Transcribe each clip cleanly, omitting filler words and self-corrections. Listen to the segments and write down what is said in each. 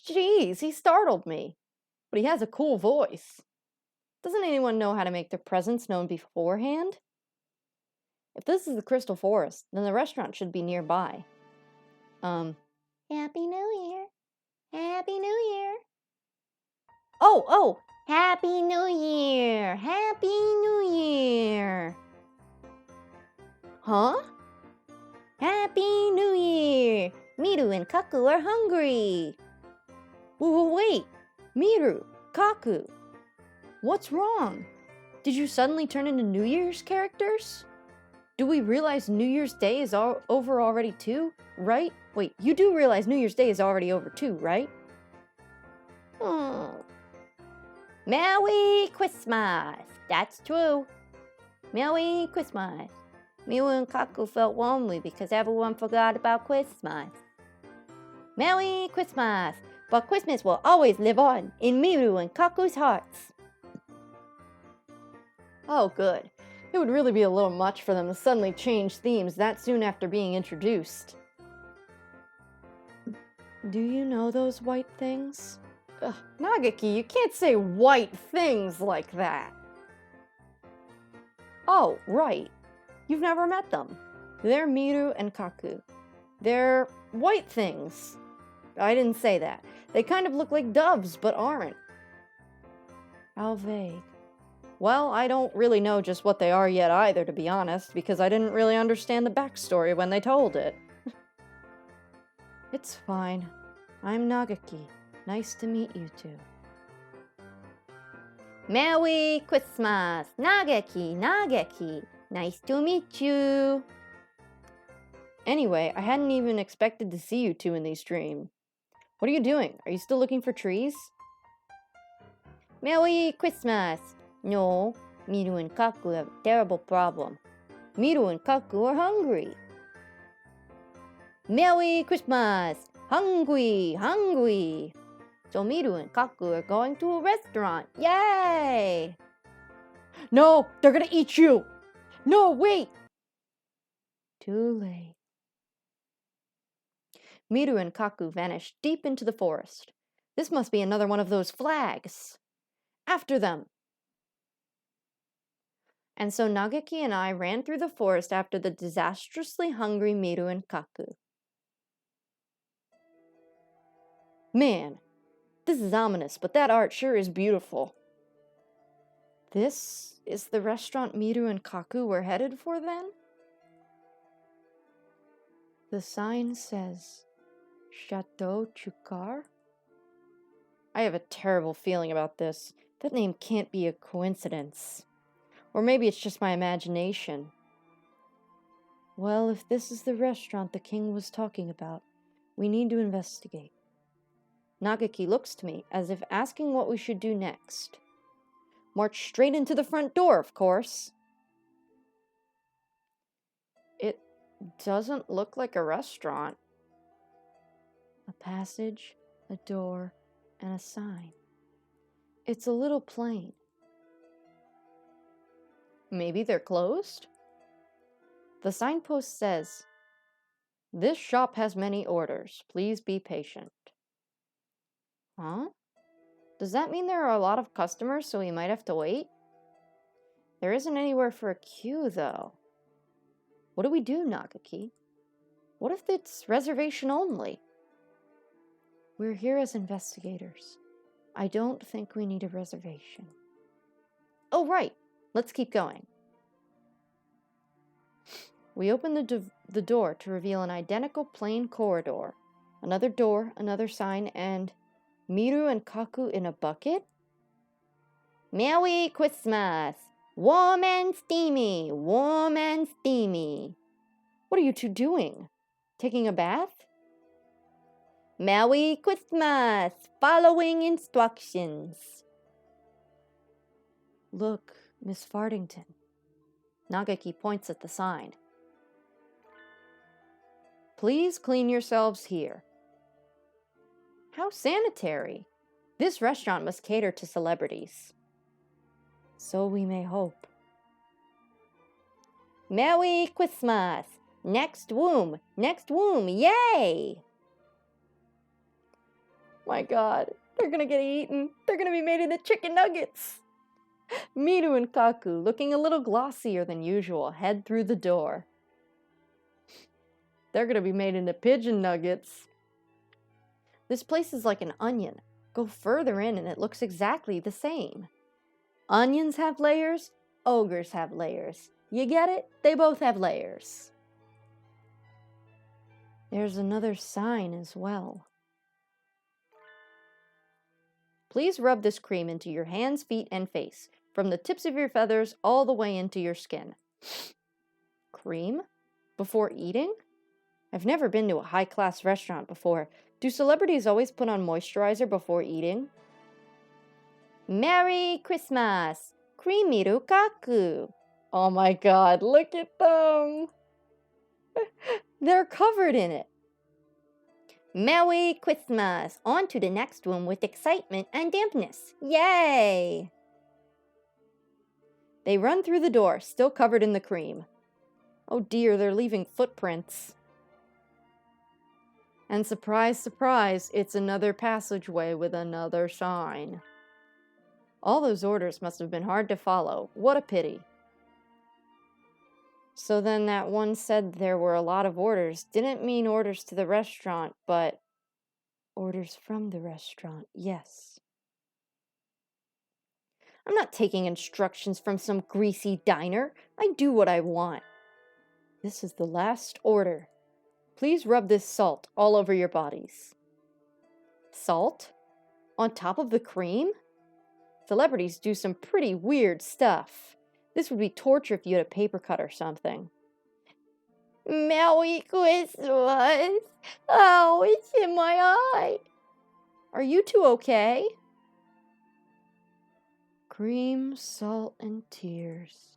Jeez, he startled me. But he has a cool voice. Doesn't anyone know how to make their presence known beforehand? If this is the Crystal Forest, then the restaurant should be nearby. Happy New Year. Happy New Year. Oh, Happy New Year. Happy New Year. Huh? Happy New Year. Miru and Kaku are hungry. Wait. Miru, Kaku. What's wrong? Did you suddenly turn into New Year's characters? Do we realize New Year's Day is over already too, right? Wait, you do realize New Year's Day is already over too, right? Merry Christmas! That's true. Merry Christmas. Miru and Kaku felt lonely because everyone forgot about Christmas. Merry Christmas! But Christmas will always live on in Miru and Kaku's hearts. Oh, good. It would really be a little much for them to suddenly change themes that soon after being introduced. Do you know those white things? Ugh, Nagaki, you can't say white things like that. Oh, right. You've never met them. They're Miru and Kaku. They're white things. I didn't say that. They kind of look like doves, but aren't. How vague. Well, I don't really know just what they are yet either, to be honest, because I didn't really understand the backstory when they told it. It's fine. I'm Nagaki. Nice to meet you two. Merry Christmas! Nagaki, Nagaki! Nice to meet you! Anyway, I hadn't even expected to see you two in these dreams. What are you doing? Are you still looking for trees? Merry Christmas! No, Miru and Kaku have a terrible problem. Miru and Kaku are hungry. Merry Christmas! Hungry, hungry! So Miru and Kaku are going to a restaurant. Yay! No, they're gonna eat you! No, wait! Too late. Miru and Kaku vanished deep into the forest. This must be another one of those flags. After them! And so Nagaki and I ran through the forest after the disastrously hungry Miru and Kaku. Man, this is ominous, but that art sure is beautiful. This is the restaurant Miru and Kaku were headed for then? The sign says, Chateau Chukar? I have a terrible feeling about this. That name can't be a coincidence. Or maybe it's just my imagination. Well, if this is the restaurant the king was talking about, we need to investigate. Nagaki looks to me as if asking what we should do next. March straight into the front door, of course. It doesn't look like a restaurant. A passage, a door, and a sign. It's a little plain. Maybe they're closed? The signpost says, "This shop has many orders. Please be patient." Huh? Does that mean there are a lot of customers, so we might have to wait? There isn't anywhere for a queue, though. What do we do, Nagaki? What if it's reservation only? We're here as investigators. I don't think we need a reservation. Oh, right. Let's keep going. We open the door to reveal an identical plain corridor. Another door, another sign, and Miru and Kaku in a bucket? Merry Christmas! Warm and steamy! Warm and steamy! What are you two doing? Taking a bath? Merry Christmas! Following instructions. Look, Miss Fartington. Nagaki points at the sign. Please clean yourselves here. How sanitary. This restaurant must cater to celebrities. So we may hope. Merry Christmas! Next room! Next room! Yay! My god, they're gonna get eaten. They're gonna be made into chicken nuggets. Miru and Kaku, looking a little glossier than usual, head through the door. They're gonna be made into pigeon nuggets. This place is like an onion. Go further in and it looks exactly the same. Onions have layers, ogres have layers. You get it? They both have layers. There's another sign as well. Please rub this cream into your hands, feet, and face, from the tips of your feathers all the way into your skin. Cream? Before eating? I've never been to a high-class restaurant before. Do celebrities always put on moisturizer before eating? Merry Christmas! Creamiru Kaku! Oh my god, look at them! They're covered in it. Merry Christmas! On to the next one with excitement and dampness. Yay! They run through the door, still covered in the cream. Oh dear, they're leaving footprints. And surprise, surprise, it's another passageway with another sign. All those orders must have been hard to follow. What a pity. So then that one said there were a lot of orders. Didn't mean orders to the restaurant, but orders from the restaurant, yes. I'm not taking instructions from some greasy diner. I do what I want. This is the last order. Please rub this salt all over your bodies. Salt? On top of the cream? Celebrities do some pretty weird stuff. This would be torture if you had a paper cut or something. Merry Christmas! Oh, it's in my eye! Are you two okay? Cream, salt, and tears.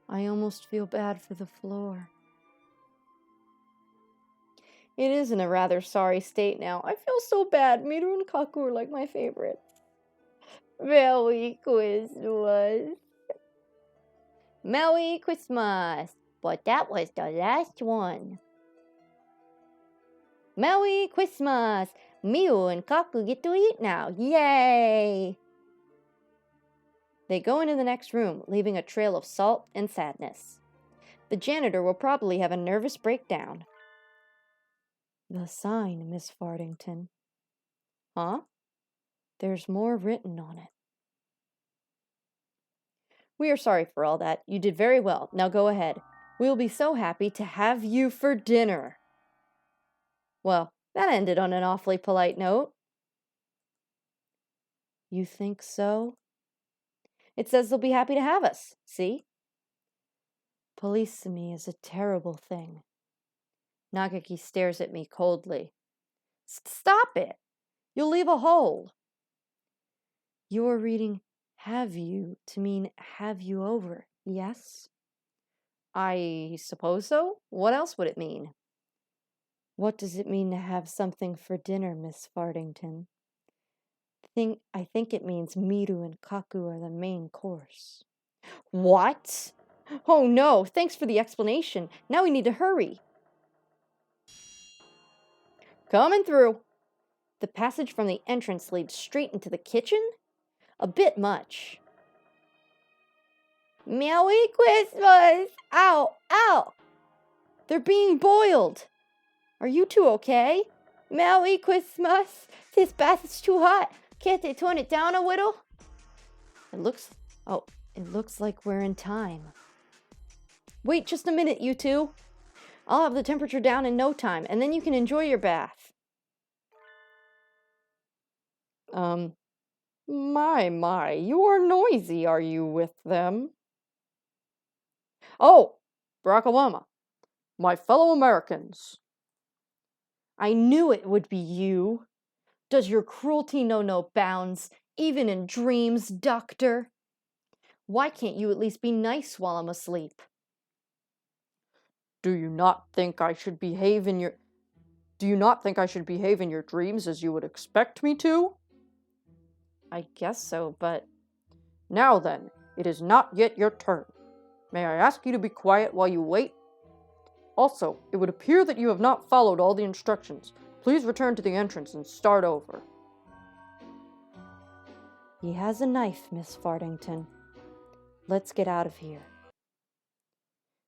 I almost feel bad for the floor. It is in a rather sorry state now. I feel so bad. Miru and Kaku are like my favorites. Merry Christmas. Merry Christmas. But that was the last one. Merry Christmas. Miru and Kaku get to eat now. Yay! They go into the next room, leaving a trail of salt and sadness. The janitor will probably have a nervous breakdown. The sign, Miss Fardington. Huh? There's more written on it. We are sorry for all that. You did very well. Now go ahead. We will be so happy to have you for dinner. Well, that ended on an awfully polite note. You think so? It says they'll be happy to have us. See? Polysemy is a terrible thing. Nagaki stares at me coldly. Stop it! You'll leave a hole. You're reading have you to mean have you over, yes? I suppose so. What else would it mean? What does it mean to have something for dinner, Miss Fardington? I think it means Miru and Kaku are the main course. What? Oh no, thanks for the explanation. Now we need to hurry. Coming through. The passage from the entrance leads straight into the kitchen? A bit much. Merry Christmas! Ow! Ow! They're being boiled. Are you two okay? Merry Christmas! This bath is too hot. Can't they turn it down a little? It looks like we're in time. Wait just a minute, you two. I'll have the temperature down in no time, and then you can enjoy your bath. My, you are noisy, are you, with them? Oh, Barack Obama, my fellow Americans. I knew it would be you. Does your cruelty know no bounds, even in dreams, doctor? Why can't you at least be nice while I'm asleep? Do you not think I should behave in your dreams as you would expect me to? I guess so, but... Now then, it is not yet your turn. May I ask you to be quiet while you wait? Also, it would appear that you have not followed all the instructions. Please return to the entrance and start over. He has a knife, Miss Farthington. Let's get out of here.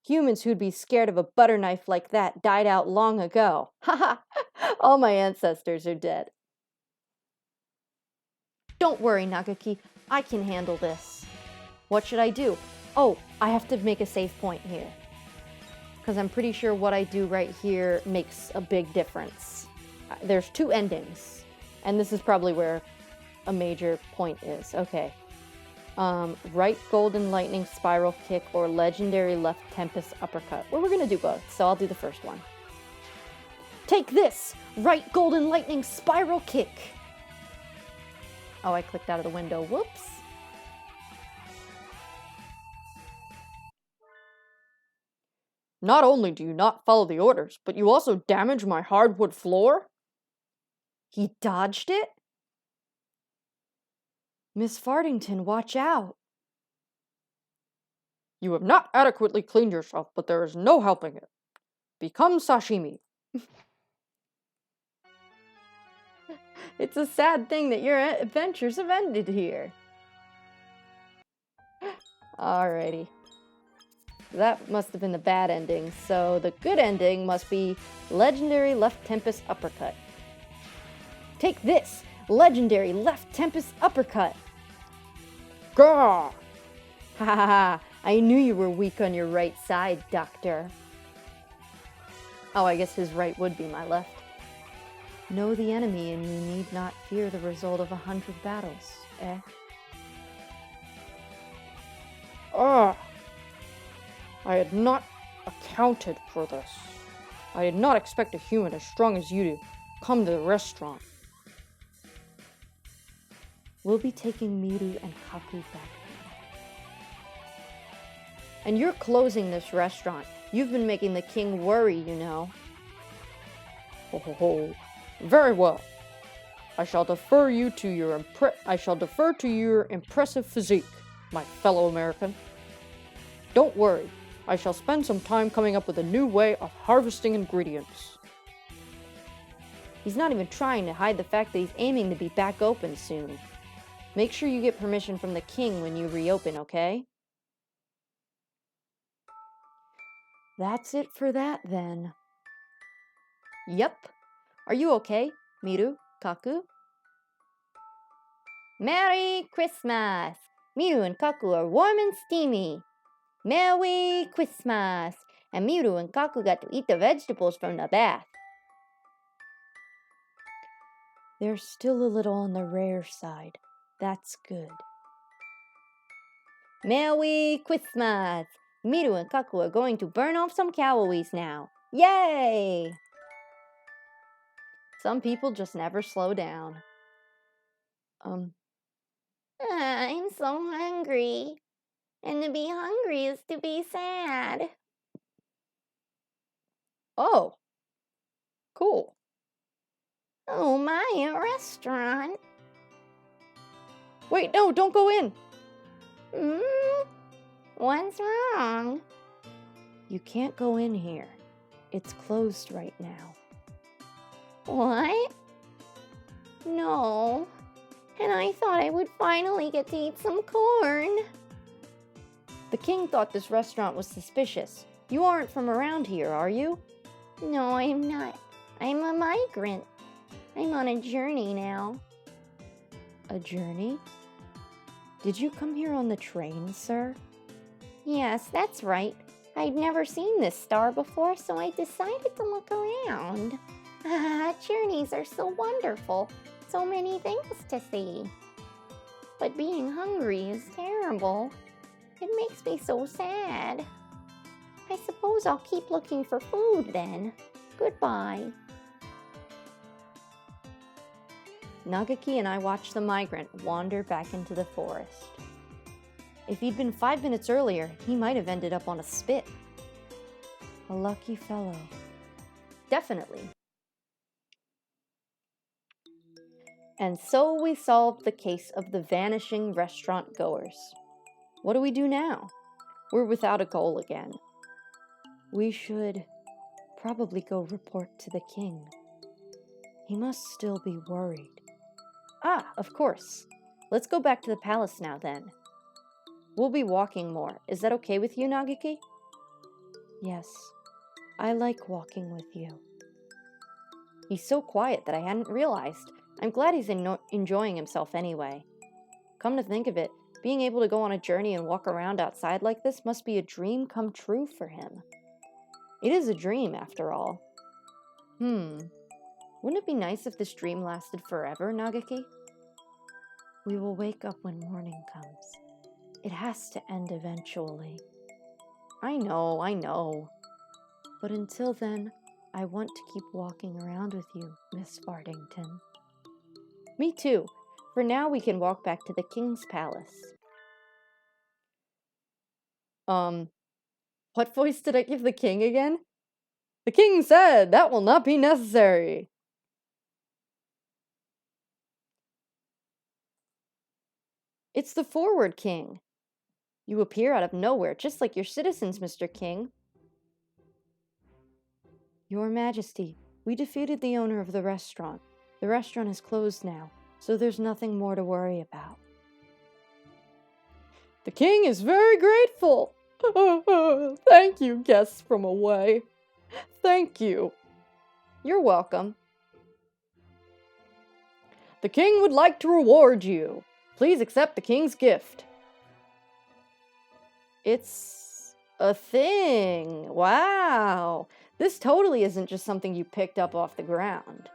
Humans who'd be scared of a butter knife like that died out long ago. Haha! All my ancestors are dead. Don't worry, Nagaki. I can handle this. What should I do? Oh, I have to make a save point here. Because I'm pretty sure what I do right here makes a big difference. There's 2 endings. And this is probably where a major point is. Okay. Right golden lightning spiral kick or legendary left tempest uppercut. Well, we're going to do both, so I'll do the first one. Take this! Right golden lightning spiral kick! Oh, I clicked out of the window. Whoops. Not only do you not follow the orders, but you also damage my hardwood floor? He dodged it? Miss Farthington, watch out. You have not adequately cleaned yourself, but there is no helping it. Become sashimi. It's a sad thing that your adventures have ended here. Alrighty. That must have been the bad ending, so the good ending must be legendary left tempest uppercut. Take this! Legendary left tempest uppercut! Gah! Ha ha ha! I knew you were weak on your right side, Doctor. Oh, I guess his right would be my left. Know the enemy and you need not fear the result of 100 battles, eh? Ah! I had not accounted for this. I did not expect a human as strong as you to come to the restaurant. We'll be taking Miru and Kaku back now. And you're closing this restaurant. You've been making the king worry, you know. Ho ho ho. Very well. I shall defer to your impressive physique, my fellow American. Don't worry. I shall spend some time coming up with a new way of harvesting ingredients. He's not even trying to hide the fact that he's aiming to be back open soon. Make sure you get permission from the king when you reopen, okay? That's it for that, then. Yep. Are you okay, Miru, Kaku? Merry Christmas! Miru and Kaku are warm and steamy. Merry Christmas! And Miru and Kaku got to eat the vegetables from the bath. They're still a little on the rare side. That's good. Merry Christmas! Miru and Kaku are going to burn off some calories now. Yay! Some people just never slow down. I'm so hungry. And to be hungry is to be sad. Oh. Cool. Oh my, a restaurant. Wait, no, don't go in. What's wrong? You can't go in here. It's closed right now. What? No. And I thought I would finally get to eat some corn. The king thought this restaurant was suspicious. You aren't from around here, are you? No, I'm not. I'm a migrant. I'm on a journey now. A journey? Did you come here on the train, sir? Yes, that's right. I'd never seen this star before, so I decided to look around. Journeys are so wonderful. So many things to see. But being hungry is terrible. It makes me so sad. I suppose I'll keep looking for food then. Goodbye. Nagaki and I watched the migrant wander back into the forest. If he'd been 5 minutes earlier, he might have ended up on a spit. A lucky fellow. Definitely. And so we solved the case of the vanishing restaurant goers. What do we do now? We're without a goal again. We should probably go report to the king. He must still be worried. Ah, of course. Let's go back to the palace now, then. We'll be walking more. Is that okay with you, Nagaki? Yes, I like walking with you. He's so quiet that I hadn't realized. I'm glad he's enjoying himself anyway. Come to think of it, being able to go on a journey and walk around outside like this must be a dream come true for him. It is a dream, after all. Wouldn't it be nice if this dream lasted forever, Nagaki? We will wake up when morning comes. It has to end eventually. I know. But until then, I want to keep walking around with you, Miss Fardington. Me too. For now, we can walk back to the king's palace. What voice did I give the king again? The king said that will not be necessary. It's the Forward King. You appear out of nowhere, just like your citizens, Mr. King. Your Majesty, we defeated the owner of the restaurant. The restaurant is closed now, so there's nothing more to worry about. The king is very grateful. Thank you, guests from away. Thank you. You're welcome. The king would like to reward you. Please accept the king's gift. It's a thing. Wow. This totally isn't just something you picked up off the ground.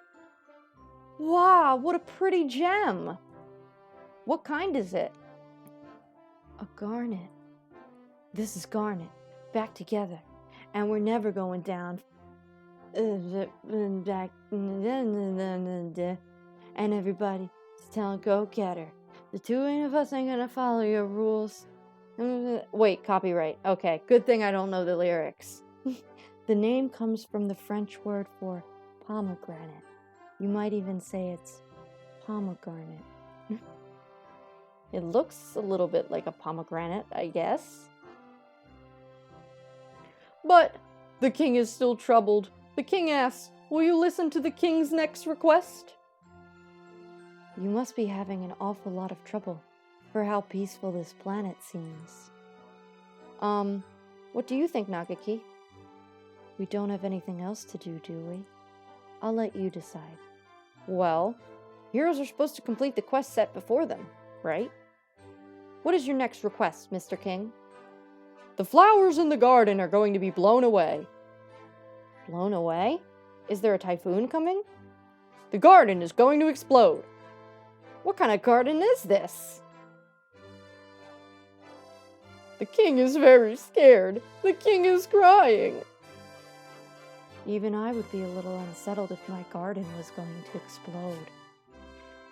Wow, what a pretty gem. What kind is it? A garnet. This is garnet. Back together. And we're never going down. Back. And everybody is telling go-getter. The two of us ain't gonna follow your rules. Wait, copyright. Okay, good thing I don't know the lyrics. The name comes from the French word for pomegranate. You might even say it's pomegranate. It looks a little bit like a pomegranate, I guess. But the king is still troubled. The king asks, will you listen to the king's next request? You must be having an awful lot of trouble for how peaceful this planet seems. What do you think, Nagaki? We don't have anything else to do we? I'll let you decide. Well, heroes are supposed to complete the quest set before them, right? What is your next request, Mr. King? The flowers in the garden are going to be blown away. Blown away? Is there a typhoon coming? The garden is going to explode. What kind of garden is this? The king is very scared. The king is crying. Even I would be a little unsettled if my garden was going to explode.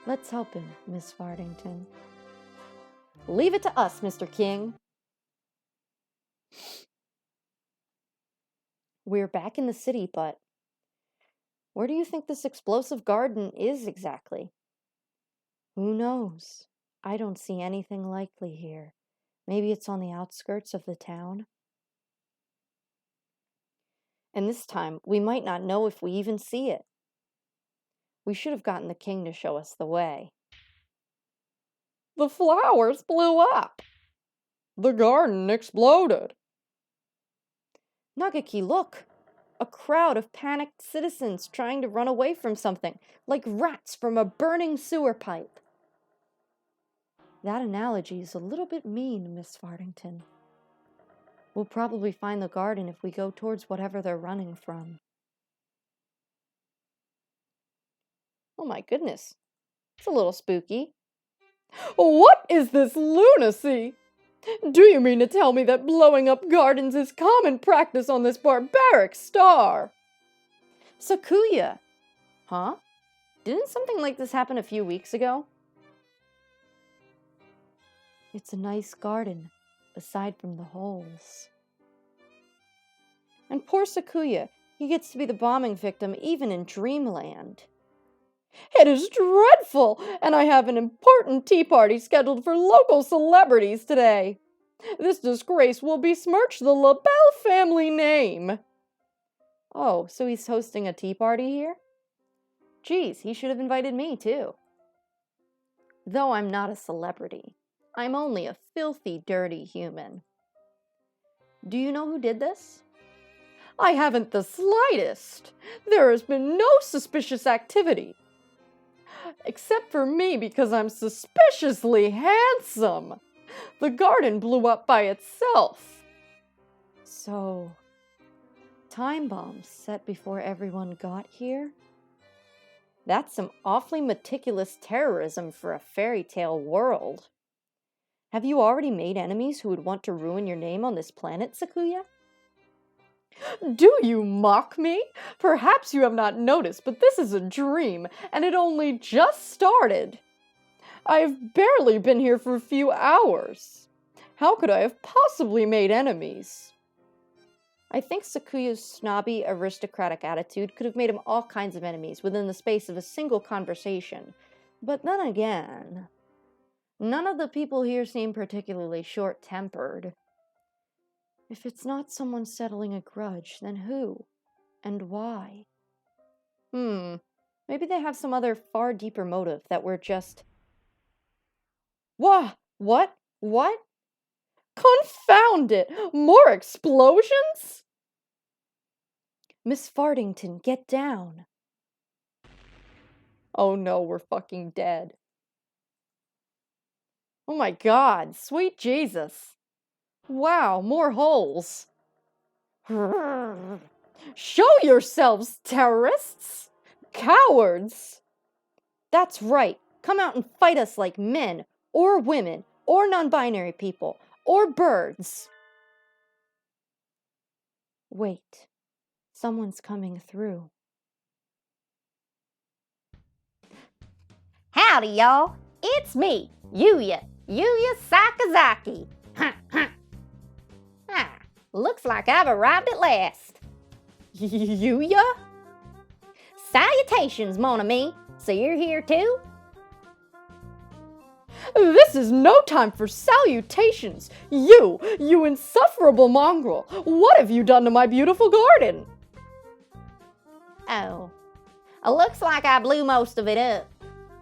Let's help him, Miss Fardington. Leave it to us, Mr. King. We're back in the city, but where do you think this explosive garden is exactly? Who knows? I don't see anything likely here. Maybe it's on the outskirts of the town. And this time, we might not know if we even see it. We should have gotten the king to show us the way. The flowers blew up. The garden exploded. Nagaki, look! A crowd of panicked citizens trying to run away from something, like rats from a burning sewer pipe. That analogy is a little bit mean, Miss Fardington. We'll probably find the garden if we go towards whatever they're running from. Oh my goodness. It's a little spooky. What is this lunacy? Do you mean to tell me that blowing up gardens is common practice on this barbaric star? Sakuya! Huh? Didn't something like this happen a few weeks ago? It's a nice garden, aside from the holes. And poor Sakuya, he gets to be the bombing victim even in Dreamland. It is dreadful, and I have an important tea party scheduled for local celebrities today. This disgrace will besmirch the LaBelle family name. Oh, so he's hosting a tea party here? Geez, he should have invited me, too. Though I'm not a celebrity, I'm only a filthy, dirty human. Do you know who did this? I haven't the slightest. There has been no suspicious activity. Except for me because I'm suspiciously handsome. The garden blew up by itself. So, time bombs set before everyone got here? That's some awfully meticulous terrorism for a fairy tale world. Have you already made enemies who would want to ruin your name on this planet, Sakuya? Do you mock me? Perhaps you have not noticed, but this is a dream, and it only just started. I've barely been here for a few hours. How could I have possibly made enemies? I think Sakuya's snobby, aristocratic attitude could have made him all kinds of enemies within the space of a single conversation. But then again, none of the people here seem particularly short-tempered. If it's not someone settling a grudge, then who? And why? Maybe they have some other far deeper motive that we're just... What? Confound it! More explosions? Miss Fartington, get down. Oh no, we're fucking dead. Oh my god, sweet Jesus. Wow, more holes. Show yourselves, terrorists! Cowards! That's right, come out and fight us like men, or women, or non-binary people, or birds. Wait, someone's coming through. Howdy, y'all. It's me, Yuya Sakazaki. Looks like I've arrived at last. Yuya? Salutations, mon ami. So you're here too? This is no time for salutations. You insufferable mongrel. What have you done to my beautiful garden? Oh, looks like I blew most of it up.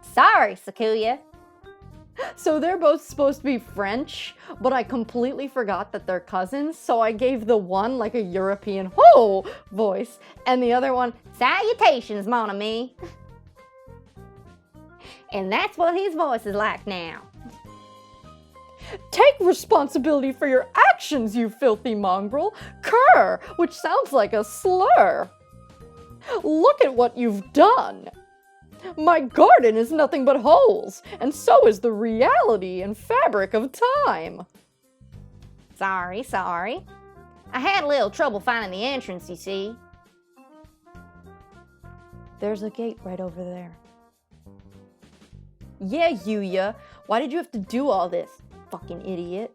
Sorry, Sakuya. So they're both supposed to be French, but I completely forgot that they're cousins, so I gave the one like a European ho voice, and the other one, salutations, mon ami. And that's what his voice is like now. Take responsibility for your actions, you filthy mongrel. Cur, which sounds like a slur. Look at what you've done. My garden is nothing but holes, and so is the reality and fabric of time. Sorry. I had a little trouble finding the entrance, you see. There's a gate right over there. Yeah, Yuya. Why did you have to do all this, fucking idiot?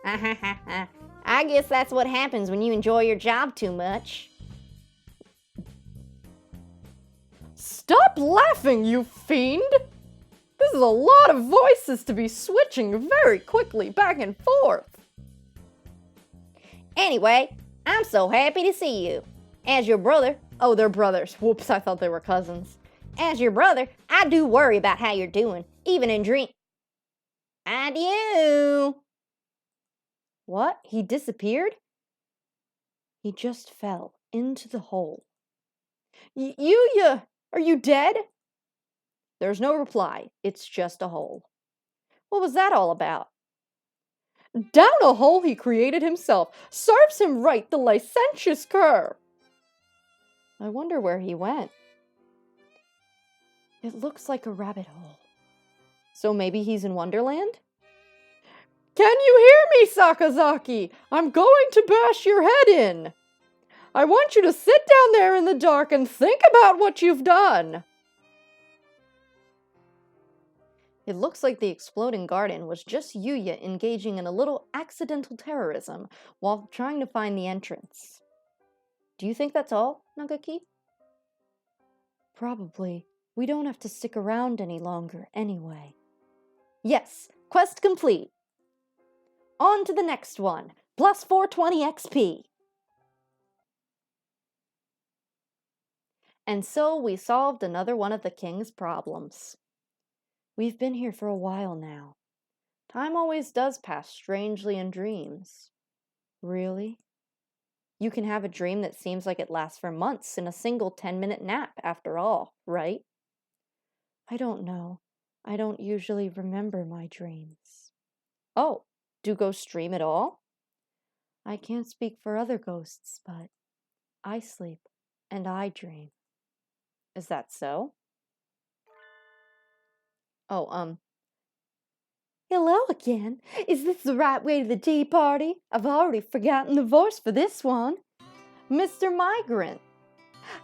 I guess that's what happens when you enjoy your job too much. Stop laughing, you fiend! This is a lot of voices to be switching very quickly back and forth. Anyway, I'm so happy to see you. As your brother... Oh, they're brothers. Whoops, I thought they were cousins. As your brother, I do worry about how you're doing, even in dream... I do. What? He disappeared? He just fell into the hole. Yuya! Are you dead? There's no reply. It's just a hole. What was that all about? Down a hole he created himself. Serves him right, the licentious cur. I wonder where he went. It looks like a rabbit hole. So maybe he's in Wonderland? Can you hear me, Sakazaki? I'm going to bash your head in. I want you to sit down there in the dark and think about what you've done. It looks like the exploding garden was just Yuya engaging in a little accidental terrorism while trying to find the entrance. Do you think that's all, Nagaki? Probably. We don't have to stick around any longer anyway. Yes, quest complete. On to the next one. Plus 420 XP. And so we solved another one of the king's problems. We've been here for a while now. Time always does pass strangely in dreams. Really? You can have a dream that seems like it lasts for months in a single 10-minute nap, after all, right? I don't know. I don't usually remember my dreams. Oh, do ghosts dream at all? I can't speak for other ghosts, but I sleep and I dream. Is that so? Oh, Hello again. Is this the right way to the tea party? I've already forgotten the voice for this one. Mr. Migrant.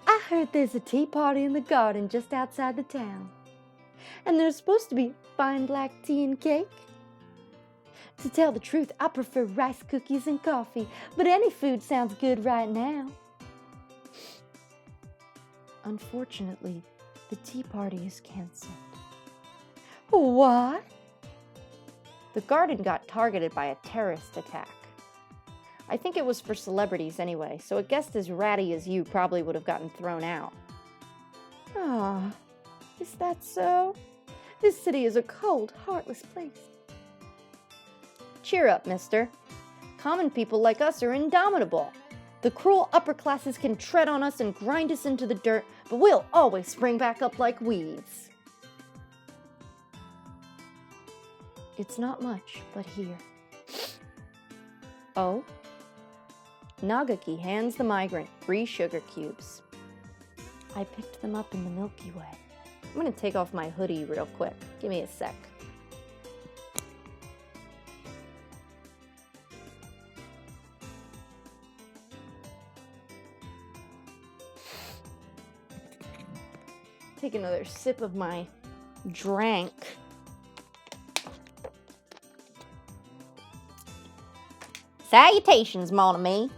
I heard there's a tea party in the garden just outside the town. And there's supposed to be fine black tea and cake. To tell the truth, I prefer rice cookies and coffee, but any food sounds good right now. Unfortunately, the tea party is canceled. What? The garden got targeted by a terrorist attack. I think it was for celebrities anyway, so a guest as ratty as you probably would have gotten thrown out. Ah, is that so? This city is a cold, heartless place. Cheer up, mister. Common people like us are indomitable. The cruel upper classes can tread on us and grind us into the dirt, but we'll always spring back up like weeds. It's not much, but here. Oh? Nagaki hands the migrant 3 sugar cubes. I picked them up in the Milky Way. I'm gonna take off my hoodie real quick. Give me a sec. Take another sip of my drink. Salutations, mon ami.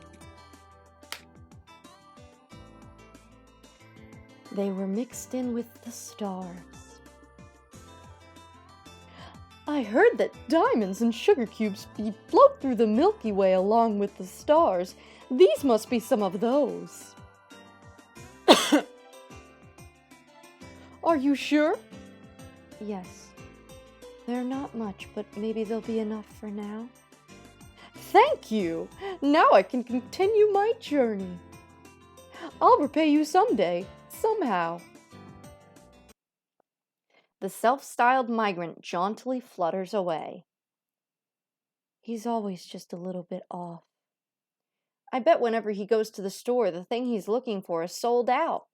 They were mixed in with the stars. I heard that diamonds and sugar cubes float through the Milky Way along with the stars. These must be some of those. Are you sure? Yes. They're not much, but maybe they'll be enough for now. Thank you! Now I can continue my journey. I'll repay you someday, somehow. The self-styled migrant jauntily flutters away. He's always just a little bit off. I bet whenever he goes to the store, the thing he's looking for is sold out.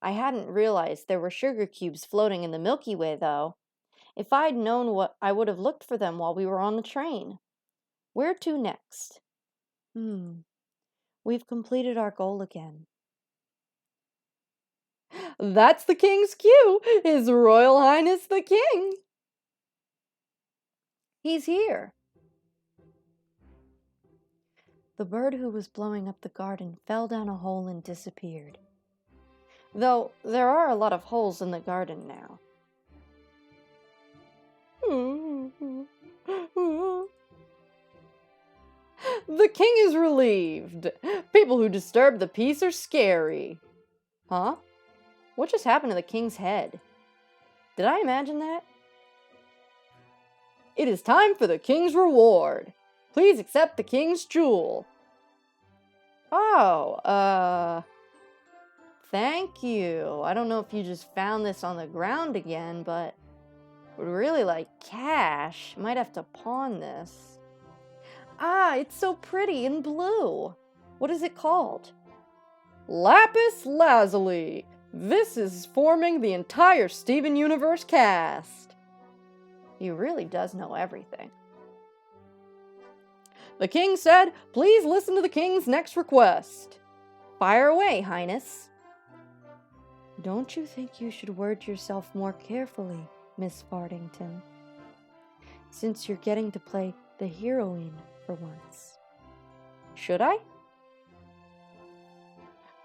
I hadn't realized there were sugar cubes floating in the Milky Way, though. If I'd known what, I would have looked for them while we were on the train. Where to next? We've completed our goal again. That's the king's cue! His Royal Highness the King! He's here! The bird who was blowing up the garden fell down a hole and disappeared. Though there are a lot of holes in the garden now. The king is relieved. People who disturb the peace are scary. Huh? What just happened to the king's head? Did I imagine that? It is time for the king's reward. Please accept the king's jewel. Oh, thank you. I don't know if you just found this on the ground again, but would really like cash. Might have to pawn this. Ah, it's so pretty in blue. What is it called? Lapis lazuli. This is forming the entire Steven Universe cast. He really does know everything. The king said, please listen to the king's next request. Fire away, Highness. Don't you think you should word yourself more carefully, Miss Fardington? Since you're getting to play the heroine for once. Should I?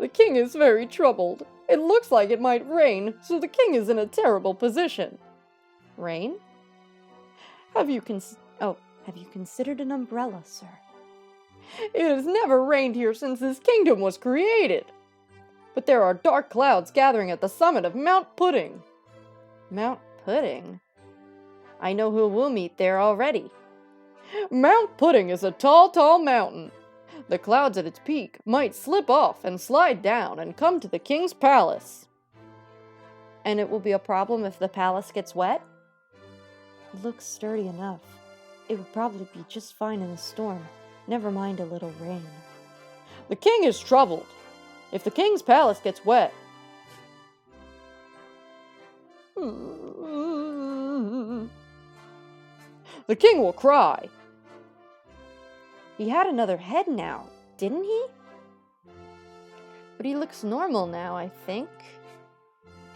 The king is very troubled. It looks like it might rain, so the king is in a terrible position. Rain? Have you considered an umbrella, sir? It has never rained here since this kingdom was created. But there are dark clouds gathering at the summit of Mount Pudding. Mount Pudding? I know who we'll meet there already. Mount Pudding is a tall, tall mountain. The clouds at its peak might slip off and slide down and come to the king's palace. And it will be a problem if the palace gets wet? It looks sturdy enough. It would probably be just fine in a storm. Never mind a little rain. The king is troubled. If the king's palace gets wet, the king will cry. He had another head now, didn't he? But he looks normal now, I think.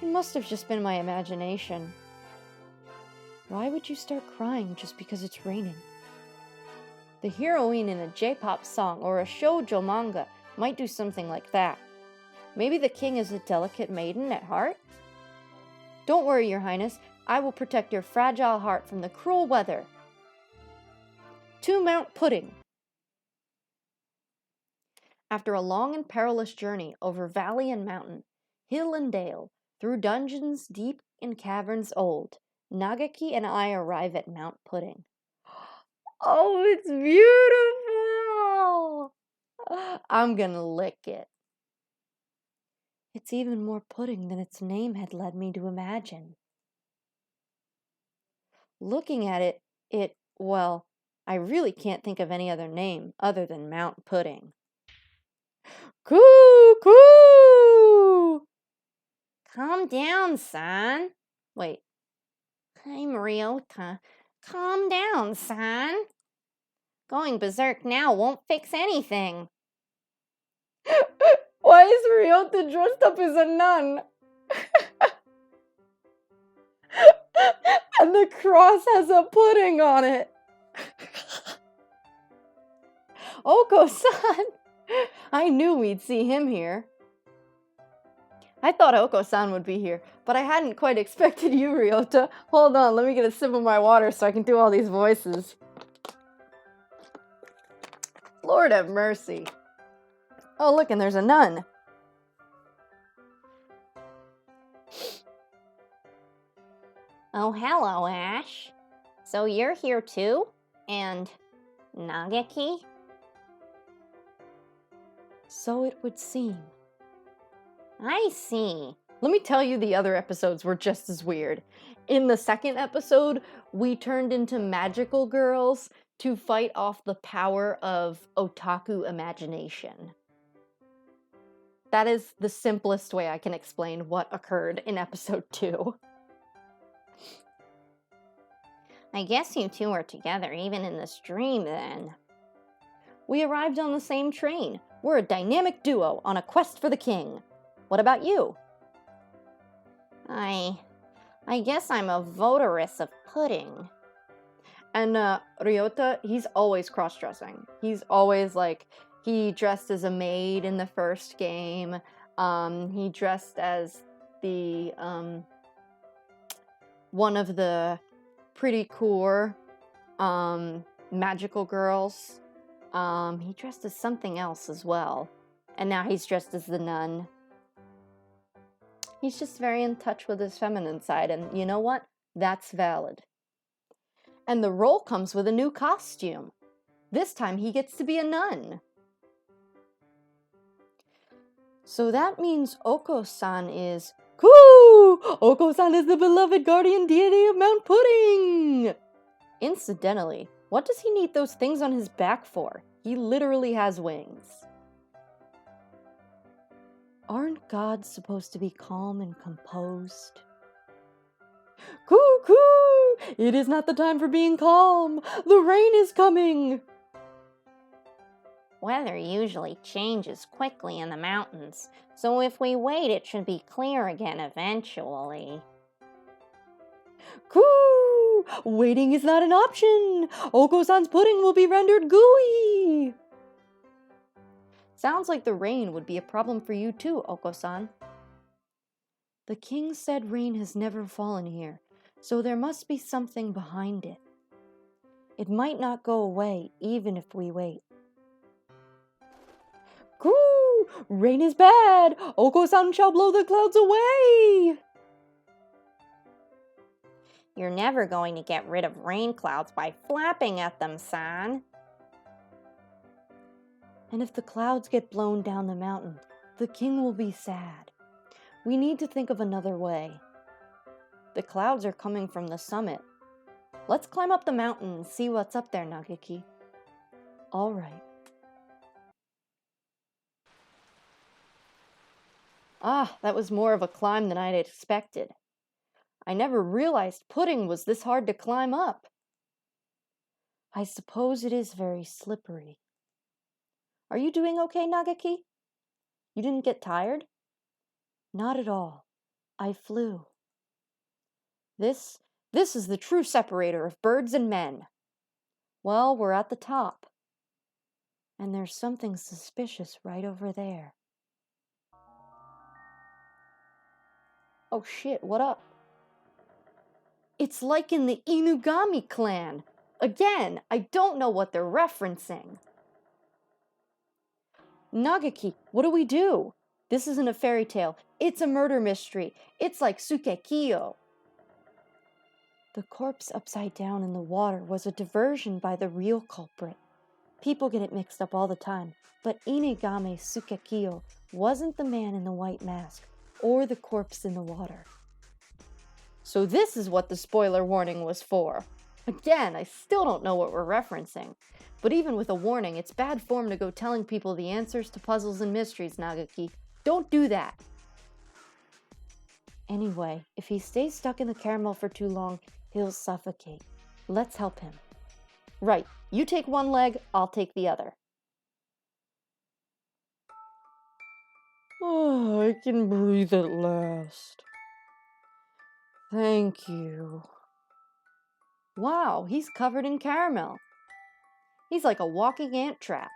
It must have just been my imagination. Why would you start crying just because it's raining? The heroine in a J-pop song or a shoujo manga might do something like that. Maybe the king is a delicate maiden at heart? Don't worry, Your Highness. I will protect your fragile heart from the cruel weather. To Mount Pudding. After a long and perilous journey over valley and mountain, hill and dale, through dungeons deep in caverns old, Nagaki and I arrive at Mount Pudding. Oh, it's beautiful! I'm gonna lick it. It's even more pudding than its name had led me to imagine. Looking at it, well, I really can't think of any other name other than Mount Pudding. Coo! Coo! Calm down, son. Wait. I'm Ryota. Calm down, son. Going berserk now won't fix anything. Why is Ryota dressed up as a nun? And the cross has a pudding on it. Oko-san! I knew we'd see him here. I thought Oko-san would be here, but I hadn't quite expected you, Ryota. Hold on, let me get a sip of my water so I can do all these voices. Lord have mercy. Oh, look, and there's a nun. Oh, hello, Ash. So you're here too? And Nagaki? So it would seem. I see. Let me tell you, the other episodes were just as weird. In the second episode, we turned into magical girls to fight off the power of otaku imagination. That is the simplest way I can explain what occurred in episode 2. I guess you two are together even in this dream, then. We arrived on the same train. We're a dynamic duo on a quest for the king. What about you? I guess I'm a votaress of pudding. And Ryota, he's always cross-dressing. He's always he dressed as a maid in the first game. He dressed as the, one of the pretty cool, magical girls. He dressed as something else as well. And now he's dressed as the nun. He's just very in touch with his feminine side, and you know what? That's valid. And the role comes with a new costume. This time he gets to be a nun. So that means Oko-san is... Coo! Oko-san is the beloved guardian deity of Mount Pudding! Incidentally, what does he need those things on his back for? He literally has wings. Aren't gods supposed to be calm and composed? Coo coo! It is not the time for being calm! The rain is coming! Weather usually changes quickly in the mountains, so if we wait it should be clear again eventually. Coo! Waiting is not an option! Oko-san's pudding will be rendered gooey! Sounds like the rain would be a problem for you too, Oko-san. The king said rain has never fallen here, so there must be something behind it. It might not go away even if we wait. Coo! Rain is bad! Oko-san shall blow the clouds away! You're never going to get rid of rain clouds by flapping at them, san. And if the clouds get blown down the mountain, the king will be sad. We need to think of another way. The clouds are coming from the summit. Let's climb up the mountain and see what's up there, Nagaki. All right. Ah, that was more of a climb than I'd expected. I never realized pudding was this hard to climb up. I suppose it is very slippery. Are you doing okay, Nagaki? You didn't get tired? Not at all. I flew. This is the true separator of birds and men. Well, we're at the top. And there's something suspicious right over there. Oh shit, what up? It's like in the Inugami clan. Again, I don't know what they're referencing. Nagaki, what do we do? This isn't a fairy tale. It's a murder mystery. It's like Sukekiyo. The corpse upside down in the water was a diversion by the real culprit. People get it mixed up all the time, but Inugami Sukekiyo wasn't the man in the white mask or the corpse in the water. So this is what the spoiler warning was for. Again, I still don't know what we're referencing. But even with a warning, it's bad form to go telling people the answers to puzzles and mysteries, Nagaki. Don't do that. Anyway, if he stays stuck in the caramel for too long, he'll suffocate. Let's help him. Right. You take one leg, I'll take the other. Oh, I can breathe at last. Thank you. Wow, he's covered in caramel. He's like a walking ant trap.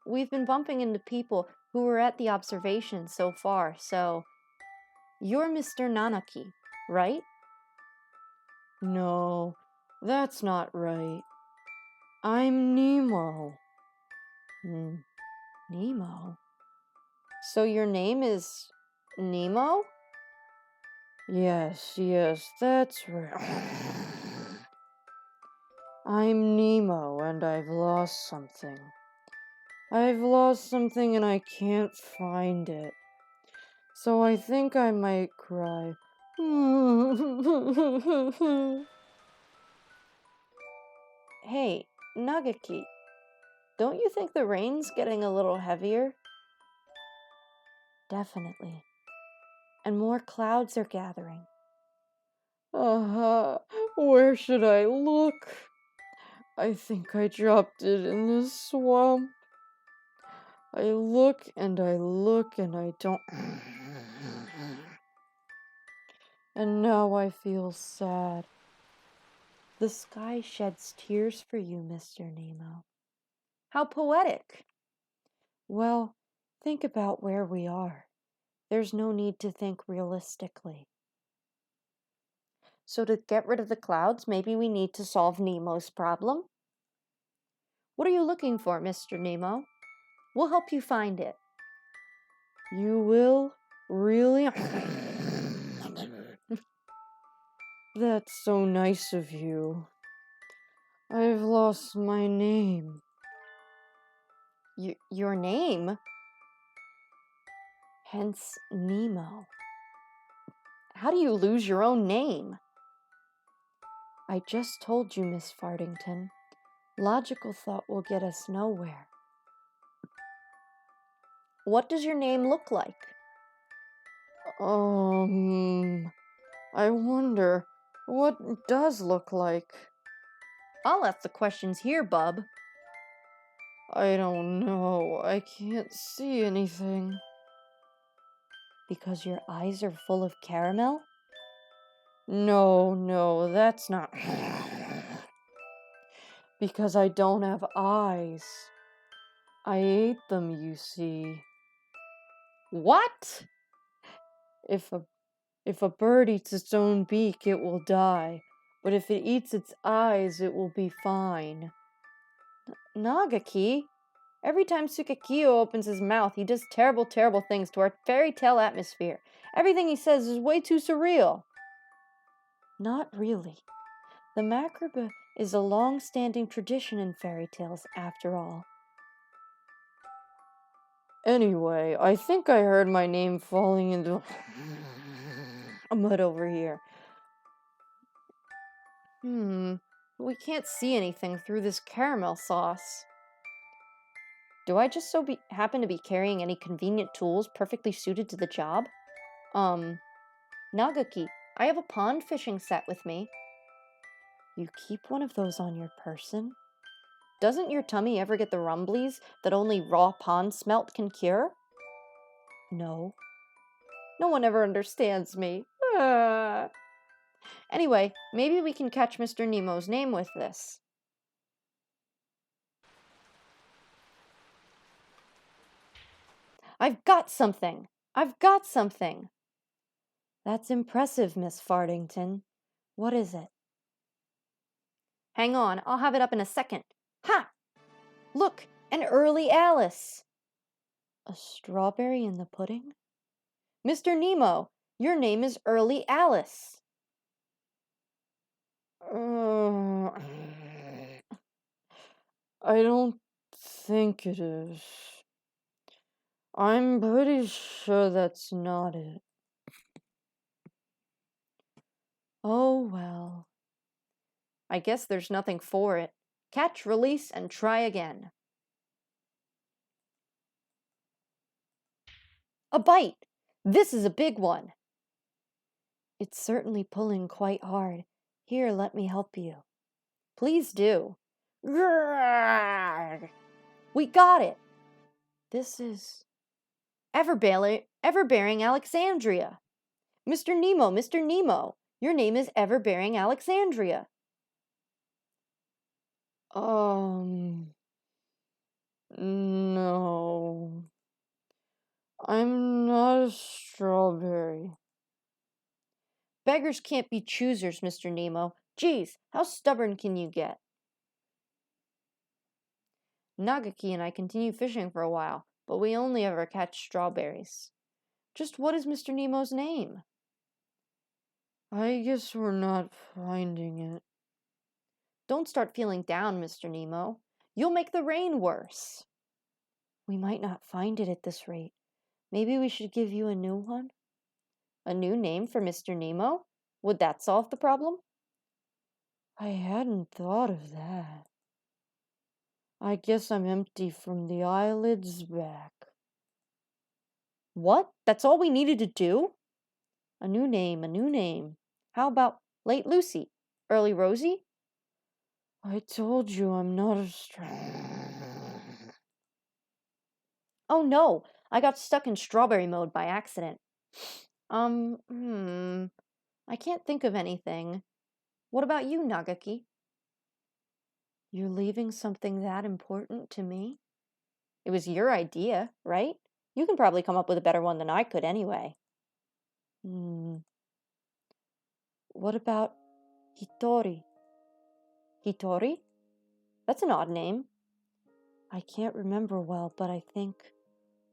We've been bumping into people who were at the observation so far, so... You're Mr. Nanaki, right? No, that's not right. I'm Nemo. Nemo? So your name is Nemo? Yes, that's right. I'm Nemo and I've lost something. I've lost something and I can't find it. So I think I might cry. Hey, Nagaki, don't you think the rain's getting a little heavier? Definitely. And more clouds are gathering. Where should I look? I think I dropped it in the swamp. I look and I look and I don't... And now I feel sad. The sky sheds tears for you, Mr. Nemo. How poetic. Well, think about where we are. There's no need to think realistically. So to get rid of the clouds, maybe we need to solve Nemo's problem? What are you looking for, Mr. Nemo? We'll help you find it. You will? Really? That's so nice of you. I've lost my name. Your name? Hence Nemo. How do you lose your own name? I just told you, Miss Fartington. Logical thought will get us nowhere. What does your name look like? I wonder what it does look like. I'll ask the questions here, bub. I don't know. I can't see anything. Because your eyes are full of caramel? No, that's not... Because I don't have eyes. I ate them, you see. What? If a bird eats its own beak, it will die. But if it eats its eyes, it will be fine. Nagaki? Every time Sukekiyo opens his mouth, he does terrible, terrible things to our fairy tale atmosphere. Everything he says is way too surreal. Not really. The macabre is a long-standing tradition in fairy tales, after all. Anyway, I think I heard my name falling into a mud over here. We can't see anything through this caramel sauce. Do I just happen to be carrying any convenient tools perfectly suited to the job? Nagaki, I have a pond fishing set with me. You keep one of those on your person? Doesn't your tummy ever get the rumblies that only raw pond smelt can cure? No. No one ever understands me. Anyway, maybe we can catch Mr. Nemo's name with this. I've got something! I've got something! That's impressive, Miss Fardington. What is it? Hang on, I'll have it up in a second. Ha! Look, an early Alice! A strawberry in the pudding? Mr. Nemo, your name is Early Alice. I don't think it is. I'm pretty sure that's not it. Oh, well. I guess there's nothing for it. Catch, release, and try again. A bite! This is a big one. It's certainly pulling quite hard. Here, let me help you. Please do. We got it! This is... Everbearing Alexandria. Mr. Nemo, your name is Everbearing Alexandria. No. I'm not a strawberry. Beggars can't be choosers, Mr. Nemo. Geez, how stubborn can you get? Nagaki and I continue fishing for a while, but we only ever catch strawberries. Just what is Mr. Nemo's name? I guess we're not finding it. Don't start feeling down, Mr. Nemo. You'll make the rain worse. We might not find it at this rate. Maybe we should give you a new one? A new name for Mr. Nemo? Would that solve the problem? I hadn't thought of that. I guess I'm empty from the eyelids back. What? That's all we needed to do? A new name. How about Late Lucy? Early Rosie? I told you I'm not a Oh no, I got stuck in strawberry mode by accident. I can't think of anything. What about you, Nagaki? You're leaving something that important to me? It was your idea, right? You can probably come up with a better one than I could anyway. What about Hitori? Hitori? That's an odd name. I can't remember well, but I think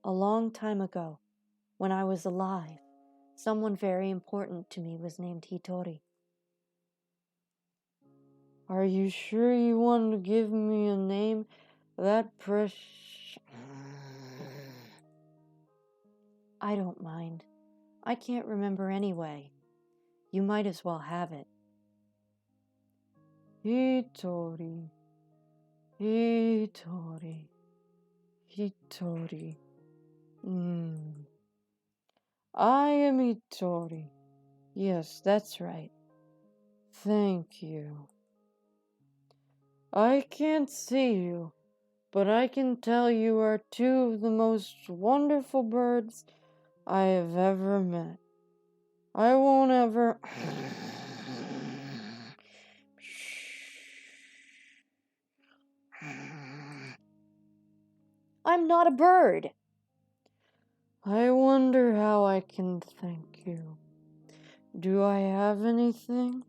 a long time ago, when I was alive, someone very important to me was named Hitori. Are you sure you want to give me a name that precious? I don't mind. I can't remember anyway. You might as well have it. Hitori. Hitori. Hitori. I am Hitori. Yes, that's right. Thank you. I can't see you, but I can tell you are two of the most wonderful birds I have ever met. I won't ever... I'm not a bird. I wonder how I can thank you. Do I have anything?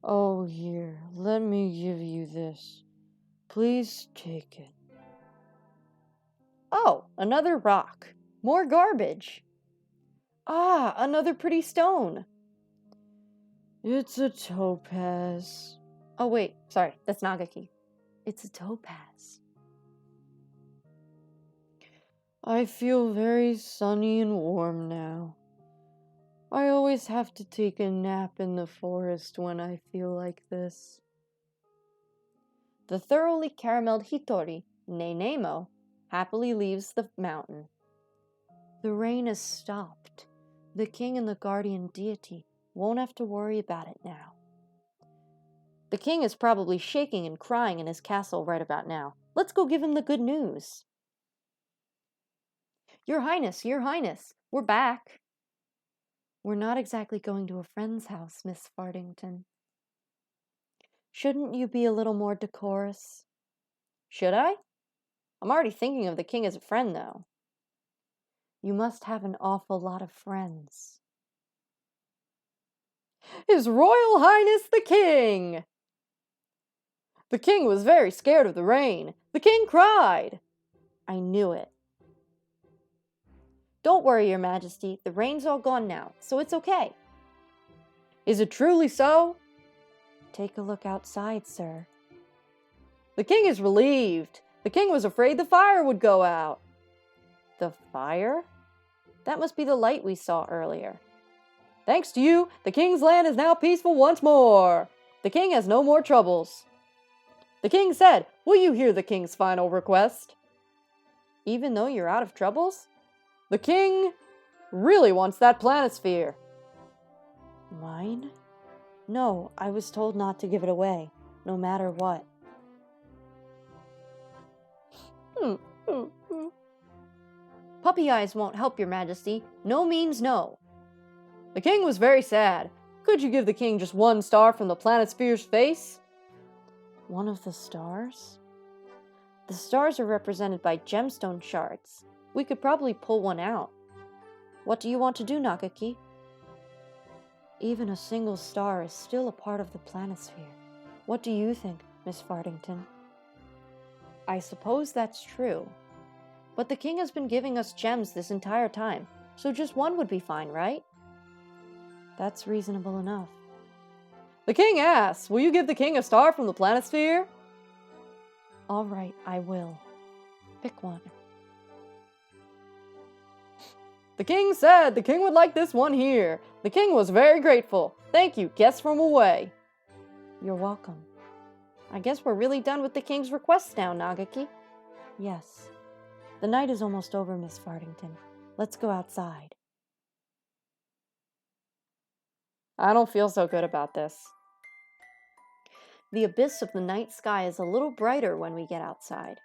Oh, here, let me give you this. Please take it. Oh, another rock. More garbage. Ah, another pretty stone. It's a topaz. Oh wait, sorry, that's Nagaki. It's a topaz. I feel very sunny and warm now. I always have to take a nap in the forest when I feel like this. The thoroughly carameled Hitori, Nenemo, happily leaves the mountain. The rain has stopped. The king and the guardian deity won't have to worry about it now. The king is probably shaking and crying in his castle right about now. Let's go give him the good news. Your Highness, we're back. We're not exactly going to a friend's house, Miss Fardington. Shouldn't you be a little more decorous? Should I? I'm already thinking of the king as a friend, though. You must have an awful lot of friends. His Royal Highness the King! The king was very scared of the rain. The king cried. I knew it. Don't worry, Your Majesty. The rain's all gone now, so it's okay. Is it truly so? Take a look outside, sir. The king is relieved. The king was afraid the fire would go out. The fire? That must be the light we saw earlier. Thanks to you, the king's land is now peaceful once more. The king has no more troubles. The king said, will you hear the king's final request? Even though you're out of troubles? The king really wants that planisphere. Mine? No, I was told not to give it away, no matter what. Puppy eyes won't help, Your Majesty. No means no. The king was very sad. Could you give the king just one star from the planisphere's face? One of the stars? The stars are represented by gemstone shards. We could probably pull one out. What do you want to do, Nagaki? Even a single star is still a part of the planisphere. What do you think, Miss Fardington? I suppose that's true. But the king has been giving us gems this entire time, so just one would be fine, right? That's reasonable enough. The king asks, will you give the king a star from the planisphere? All right, I will. Pick one. The king said the king would like this one here. The king was very grateful. Thank you, guests from away. You're welcome. I guess we're really done with the king's requests now, Nagaki. Yes. The night is almost over, Miss Fardington. Let's go outside. I don't feel so good about this. The abyss of the night sky is a little brighter when we get outside.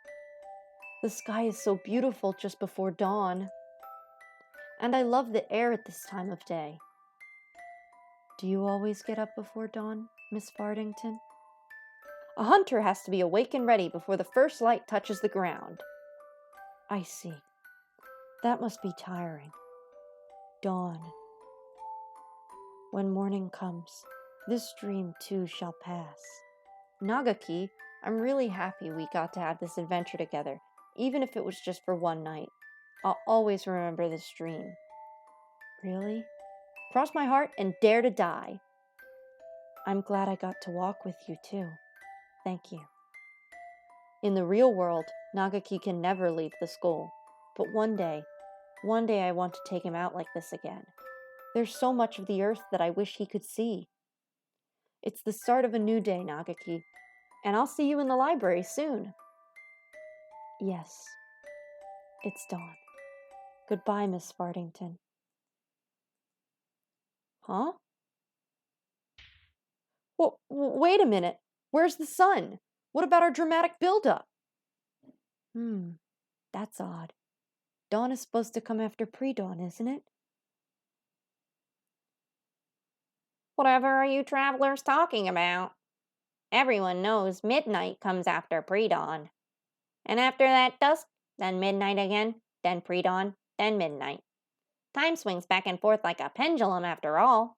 The sky is so beautiful just before dawn. And I love the air at this time of day. Do you always get up before dawn, Miss Fardington? A hunter has to be awake and ready before the first light touches the ground. I see. That must be tiring. Dawn. When morning comes, this dream too shall pass. Nagaki, I'm really happy we got to have this adventure together, even if it was just for one night. I'll always remember this dream. Really? Cross my heart and dare to die. I'm glad I got to walk with you too. Thank you. In the real world, Nagaki can never leave the school. But one day I want to take him out like this again. There's so much of the earth that I wish he could see. It's the start of a new day, Nagaki. And I'll see you in the library soon. Yes. It's dawn. Goodbye, Miss Fardington. Huh? Well, wait a minute. Where's the sun? What about our dramatic build-up? That's odd. Dawn is supposed to come after pre-dawn, isn't it? Whatever are you travelers talking about? Everyone knows midnight comes after pre-dawn. And after that dusk, then midnight again, then pre-dawn, then midnight. Time swings back and forth like a pendulum after all.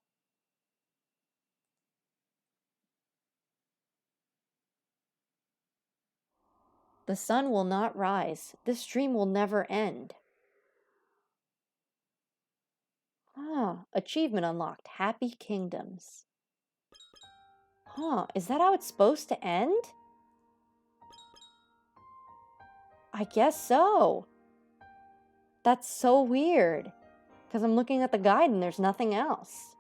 The sun will not rise. This dream will never end. Achievement unlocked. Happy Kingdoms. Huh, is that how it's supposed to end? I guess so. That's so weird. Because I'm looking at the guide and there's nothing else.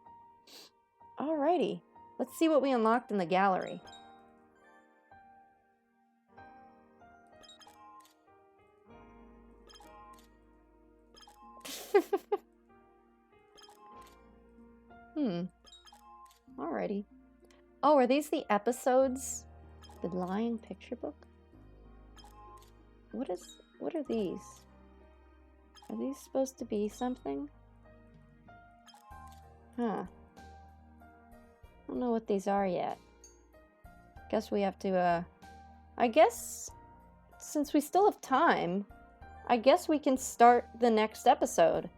Alrighty. Let's see what we unlocked in the gallery. Alrighty. Oh, are these the episodes? The Lion Picture Book? What are these? Are these supposed to be something? Huh. I don't know what these are yet. Guess we have to, I guess, since we still have time, I guess we can start the next episode.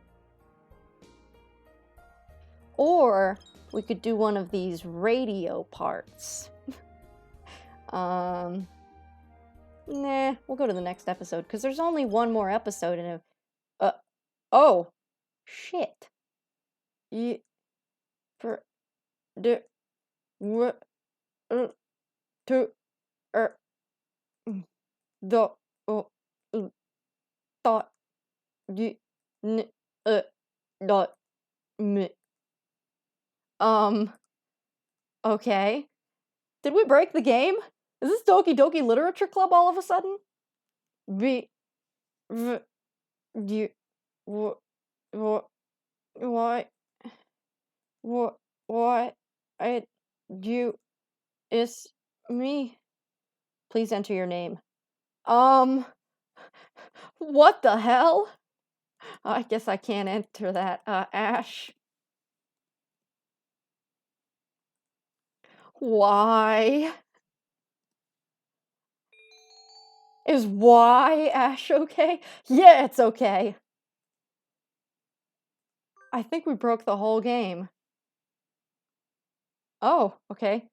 Or we could do one of these radio parts. Nah, we'll go to the next episode, because there's only one more episode in a... oh! Shit. The thought you dot me. Okay. Did we break the game? Is this Doki Doki Literature Club all of a sudden? Is me? Please enter your name. What the hell? I guess I can't enter that, Ash. Why? Is why Ash okay? Yeah, it's okay. I think we broke the whole game. Oh, okay.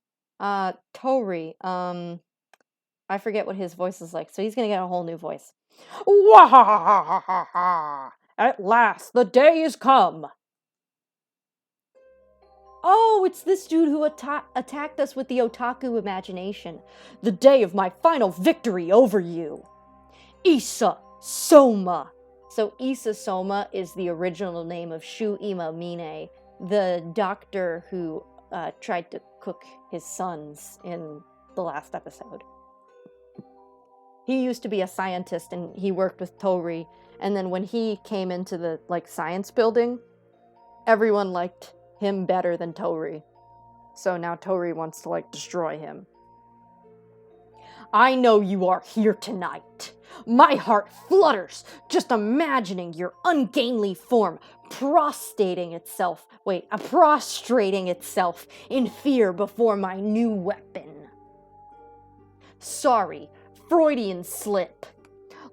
Tori, I forget what his voice is like, so he's gonna get a whole new voice. Wahahahaha! At last, the day is come! Oh, it's this dude who attacked us with the otaku imagination. The day of my final victory over you. Issa Soma. So Issa Soma is the original name of Shu Ima Mine, the doctor who tried to cook his sons in the last episode. He used to be a scientist and he worked with Tori, and then when he came into the science building, everyone liked him better than Tori. So now Tori wants to destroy him. I know you are here tonight. My heart flutters just imagining your ungainly form prostrating itself in fear before my new weapon. Sorry, Freudian slip.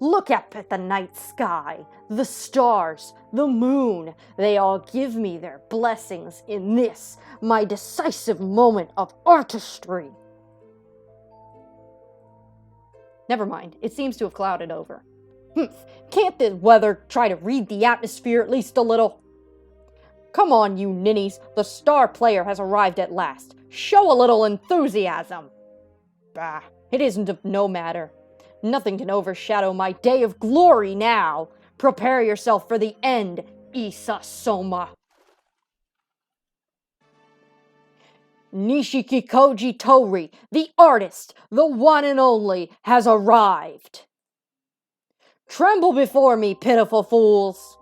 Look up at the night sky, the stars, the moon. They all give me their blessings in this, my decisive moment of artistry. Never mind, it seems to have clouded over. Can't the weather try to read the atmosphere at least a little? Come on, you ninnies, the star player has arrived at last. Show a little enthusiasm. Bah, it isn't of no matter. Nothing can overshadow my day of glory now. Prepare yourself for the end, Issa Soma. Nishiki Koji Tori, the artist, the one and only, has arrived. Tremble before me, pitiful fools.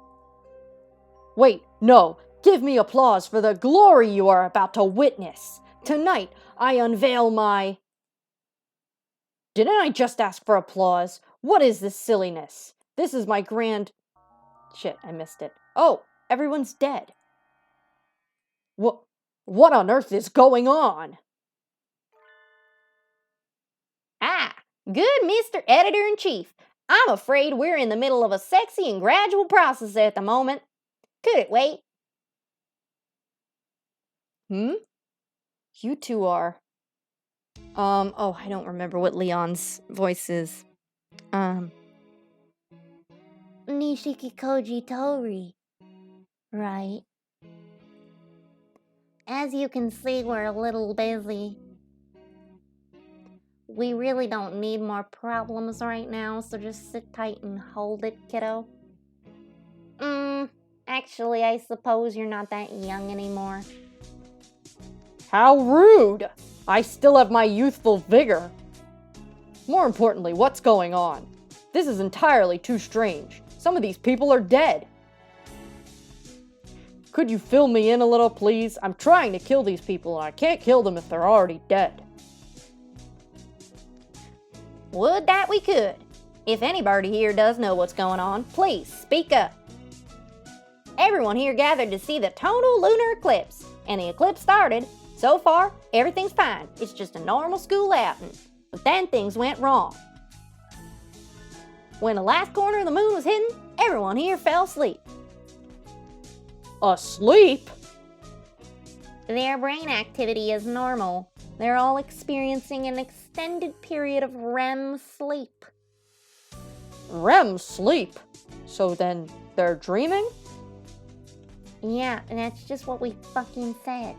Wait, no, give me applause for the glory you are about to witness. Tonight, I unveil my... Didn't I just ask for applause? What is this silliness? This is my grand... Shit, I missed it. Oh, everyone's dead. What on earth is going on? Ah, good Mr. Editor-in-Chief. I'm afraid we're in the middle of a sexy and gradual process at the moment. Could it wait? You two are... oh, I don't remember what Leon's voice is. Nishiki Koji Tori. Right. As you can see, we're a little busy. We really don't need more problems right now, so just sit tight and hold it, kiddo. Actually, I suppose you're not that young anymore. How rude! I still have my youthful vigor. More importantly, what's going on? This is entirely too strange. Some of these people are dead. Could you fill me in a little, please? I'm trying to kill these people, and I can't kill them if they're already dead. Would that we could. If anybody here does know what's going on, please speak up. Everyone here gathered to see the total lunar eclipse, and the eclipse started. So far, everything's fine. It's just a normal school outing. But then things went wrong. When the last corner of the moon was hidden, everyone here fell asleep. Asleep? Their brain activity is normal. They're all experiencing an extended period of REM sleep. REM sleep? So then they're dreaming? Yeah, and that's just what we fucking said.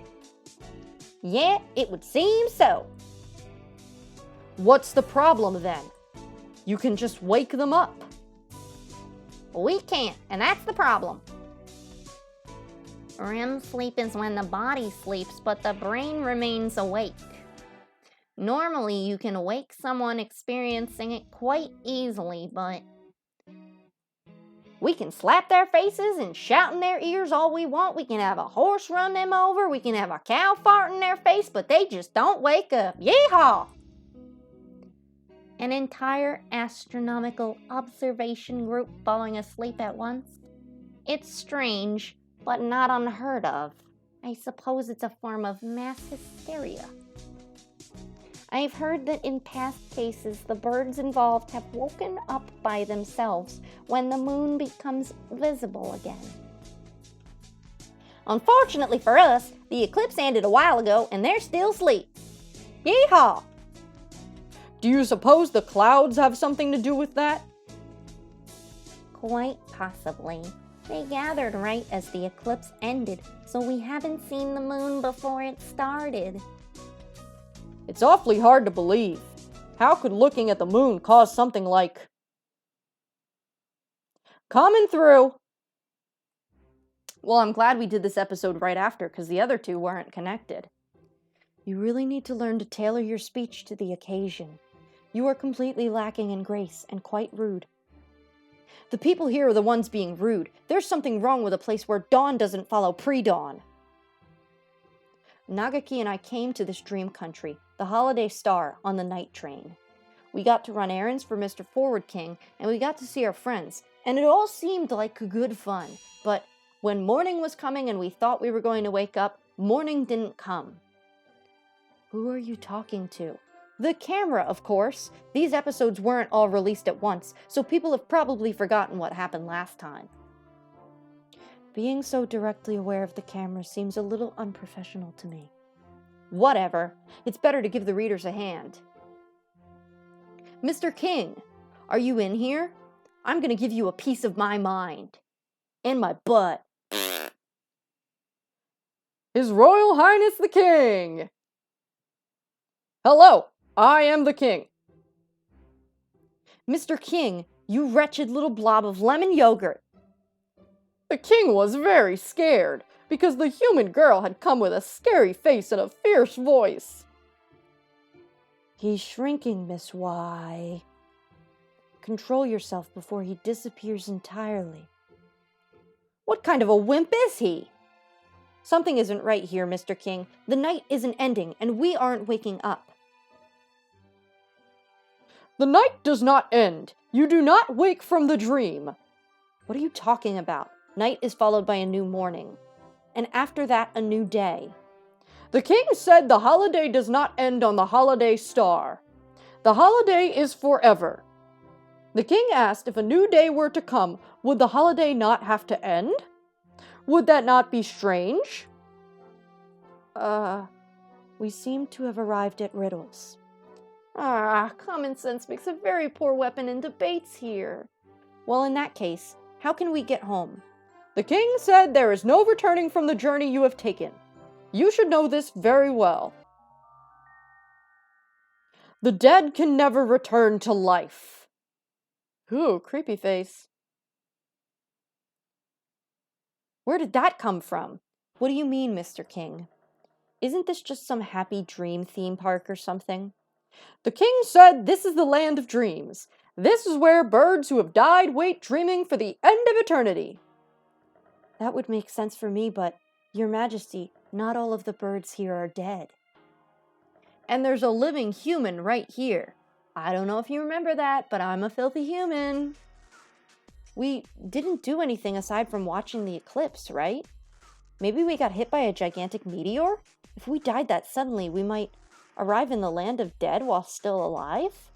Yeah, it would seem so. What's the problem then? You can just wake them up. We can't, and that's the problem. REM sleep is when the body sleeps, but the brain remains awake. Normally, you can wake someone experiencing it quite easily, but we can slap their faces and shout in their ears all we want. We can have a horse run them over. We can have a cow fart in their face, but they just don't wake up. Yeehaw! An entire astronomical observation group falling asleep at once. It's strange, but not unheard of. I suppose it's a form of mass hysteria. I've heard that in past cases, the birds involved have woken up by themselves when the moon becomes visible again. Unfortunately for us, the eclipse ended a while ago and they're still asleep. Yeehaw! Do you suppose the clouds have something to do with that? Quite possibly. They gathered right as the eclipse ended, so we haven't seen the moon before it started. It's awfully hard to believe. How could looking at the moon cause something like... Coming through! Well, I'm glad we did this episode right after, because the other two weren't connected. You really need to learn to tailor your speech to the occasion. You are completely lacking in grace and quite rude. The people here are the ones being rude. There's something wrong with a place where dawn doesn't follow pre-dawn. Nagaki and I came to this dream country, the Holiday Star, on the night train. We got to run errands for Mr. Forward King, and we got to see our friends, and it all seemed like good fun. But when morning was coming and we thought we were going to wake up, morning didn't come. Who are you talking to? The camera, of course. These episodes weren't all released at once, so people have probably forgotten what happened last time. Being so directly aware of the camera seems a little unprofessional to me. Whatever. It's better to give the readers a hand. Mr. King, are you in here? I'm gonna give you a piece of my mind. And my butt. His Royal Highness the King! Hello, I am the King. Mr. King, you wretched little blob of lemon yogurt. The king was very scared, because the human girl had come with a scary face and a fierce voice. He's shrinking, Miss Y. Control yourself before he disappears entirely. What kind of a wimp is he? Something isn't right here, Mr. King. The night isn't ending, and we aren't waking up. The night does not end. You do not wake from the dream. What are you talking about? Night is followed by a new morning, and after that, a new day. The king said the holiday does not end on the holiday star. The holiday is forever. The king asked if a new day were to come, would the holiday not have to end? Would that not be strange? We seem to have arrived at riddles. Common sense makes a very poor weapon in debates here. Well, in that case, how can we get home? The king said there is no returning from the journey you have taken. You should know this very well. The dead can never return to life. Ooh, creepy face. Where did that come from? What do you mean, Mr. King? Isn't this just some happy dream theme park or something? The king said this is the land of dreams. This is where birds who have died wait dreaming for the end of eternity. That would make sense for me, but, Your Majesty, not all of the birds here are dead. And there's a living human right here. I don't know if you remember that, but I'm a filthy human. We didn't do anything aside from watching the eclipse, right? Maybe we got hit by a gigantic meteor? If we died that suddenly, we might arrive in the land of dead while still alive?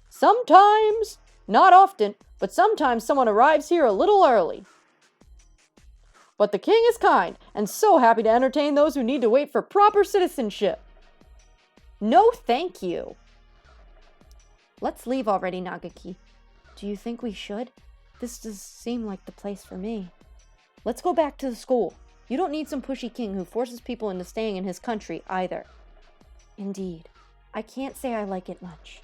Sometimes, not often, but sometimes someone arrives here a little early. But the king is kind and so happy to entertain those who need to wait for proper citizenship. No, thank you. Let's leave already, Nagaki. Do you think we should? This does seem like the place for me. Let's go back to the school. You don't need some pushy king who forces people into staying in his country either. Indeed. I can't say I like it much.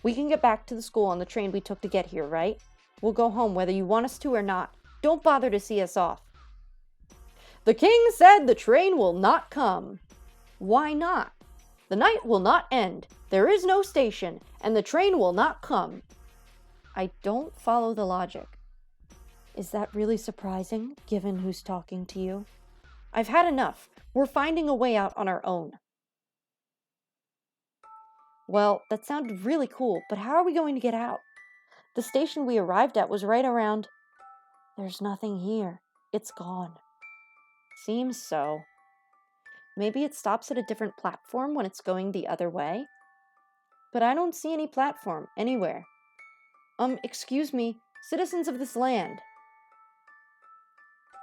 We can get back to the school on the train we took to get here, right? We'll go home whether you want us to or not. Don't bother to see us off. The king said the train will not come. Why not? The night will not end. There is no station, and the train will not come. I don't follow the logic. Is that really surprising, given who's talking to you? I've had enough. We're finding a way out on our own. Well, that sounded really cool, but how are we going to get out? The station we arrived at was right around... There's nothing here. It's gone. Seems so. Maybe it stops at a different platform when it's going the other way? But I don't see any platform anywhere. Excuse me, citizens of this land.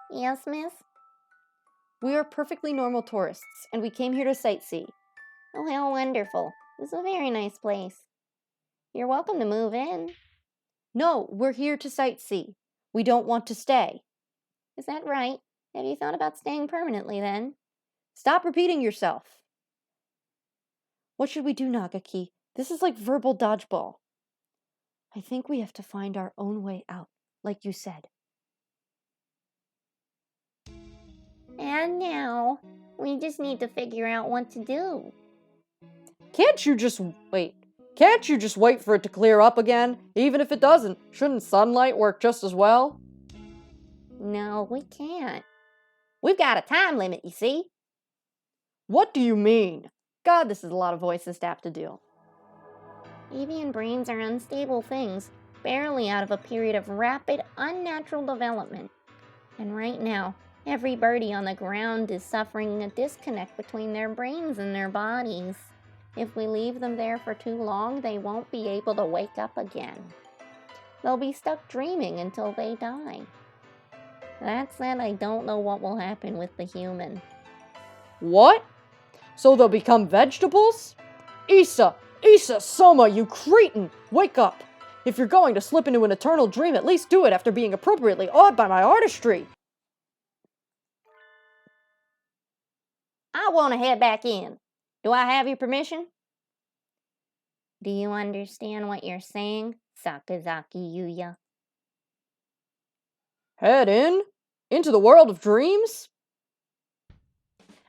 Yes, miss? We are perfectly normal tourists, and we came here to sightsee. Oh, how wonderful. This is a very nice place. You're welcome to move in. No, we're here to sightsee. We don't want to stay. Is that right? Have you thought about staying permanently then? Stop repeating yourself. What should we do, Nagaki? This is like verbal dodgeball. I think we have to find our own way out, like you said. And now, we just need to figure out what to do. Can't you just wait for it to clear up again? Even if it doesn't, shouldn't sunlight work just as well? No, we can't. We've got a time limit, you see. What do you mean? God, this is a lot of voices to have to do. Avian brains are unstable things, barely out of a period of rapid, unnatural development. And right now, every birdie on the ground is suffering a disconnect between their brains and their bodies. If we leave them there for too long, they won't be able to wake up again. They'll be stuck dreaming until they die. That said, I don't know what will happen with the human. What? So they'll become vegetables? Issa, Soma, you cretin! Wake up! If you're going to slip into an eternal dream, at least do it after being appropriately awed by my artistry. I want to head back in. Do I have your permission? Do you understand what you're saying, Sakazaki Yuya? Head in? Into the world of dreams?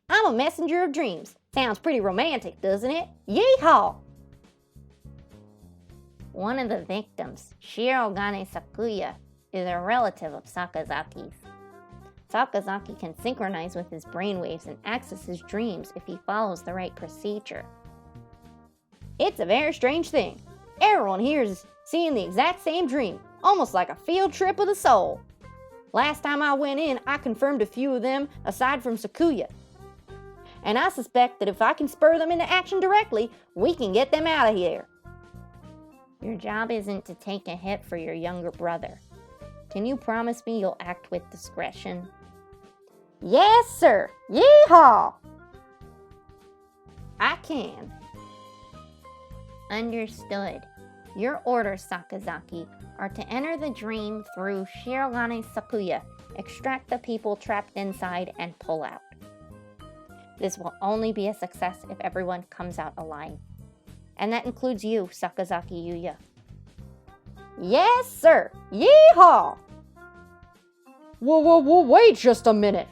I'm a messenger of dreams. Sounds pretty romantic, doesn't it? Yeehaw! One of the victims, Shirogane Sakuya, is a relative of Sakazaki's. Sakazaki can synchronize with his brainwaves and access his dreams if he follows the right procedure. It's a very strange thing. Everyone here is seeing the exact same dream, almost like a field trip of the soul. Last time I went in, I confirmed a few of them aside from Sakuya. And I suspect that if I can spur them into action directly, we can get them out of here. Your job isn't to take a hit for your younger brother. Can you promise me you'll act with discretion? Yes, sir. Yeehaw! I can. Understood. Your orders, Sakazaki, are to enter the dream through Shirogane Sakuya, extract the people trapped inside, and pull out. This will only be a success if everyone comes out alive. And that includes you, Sakazaki Yuya. Yes, sir. Yeehaw! Whoa, wait just a minute.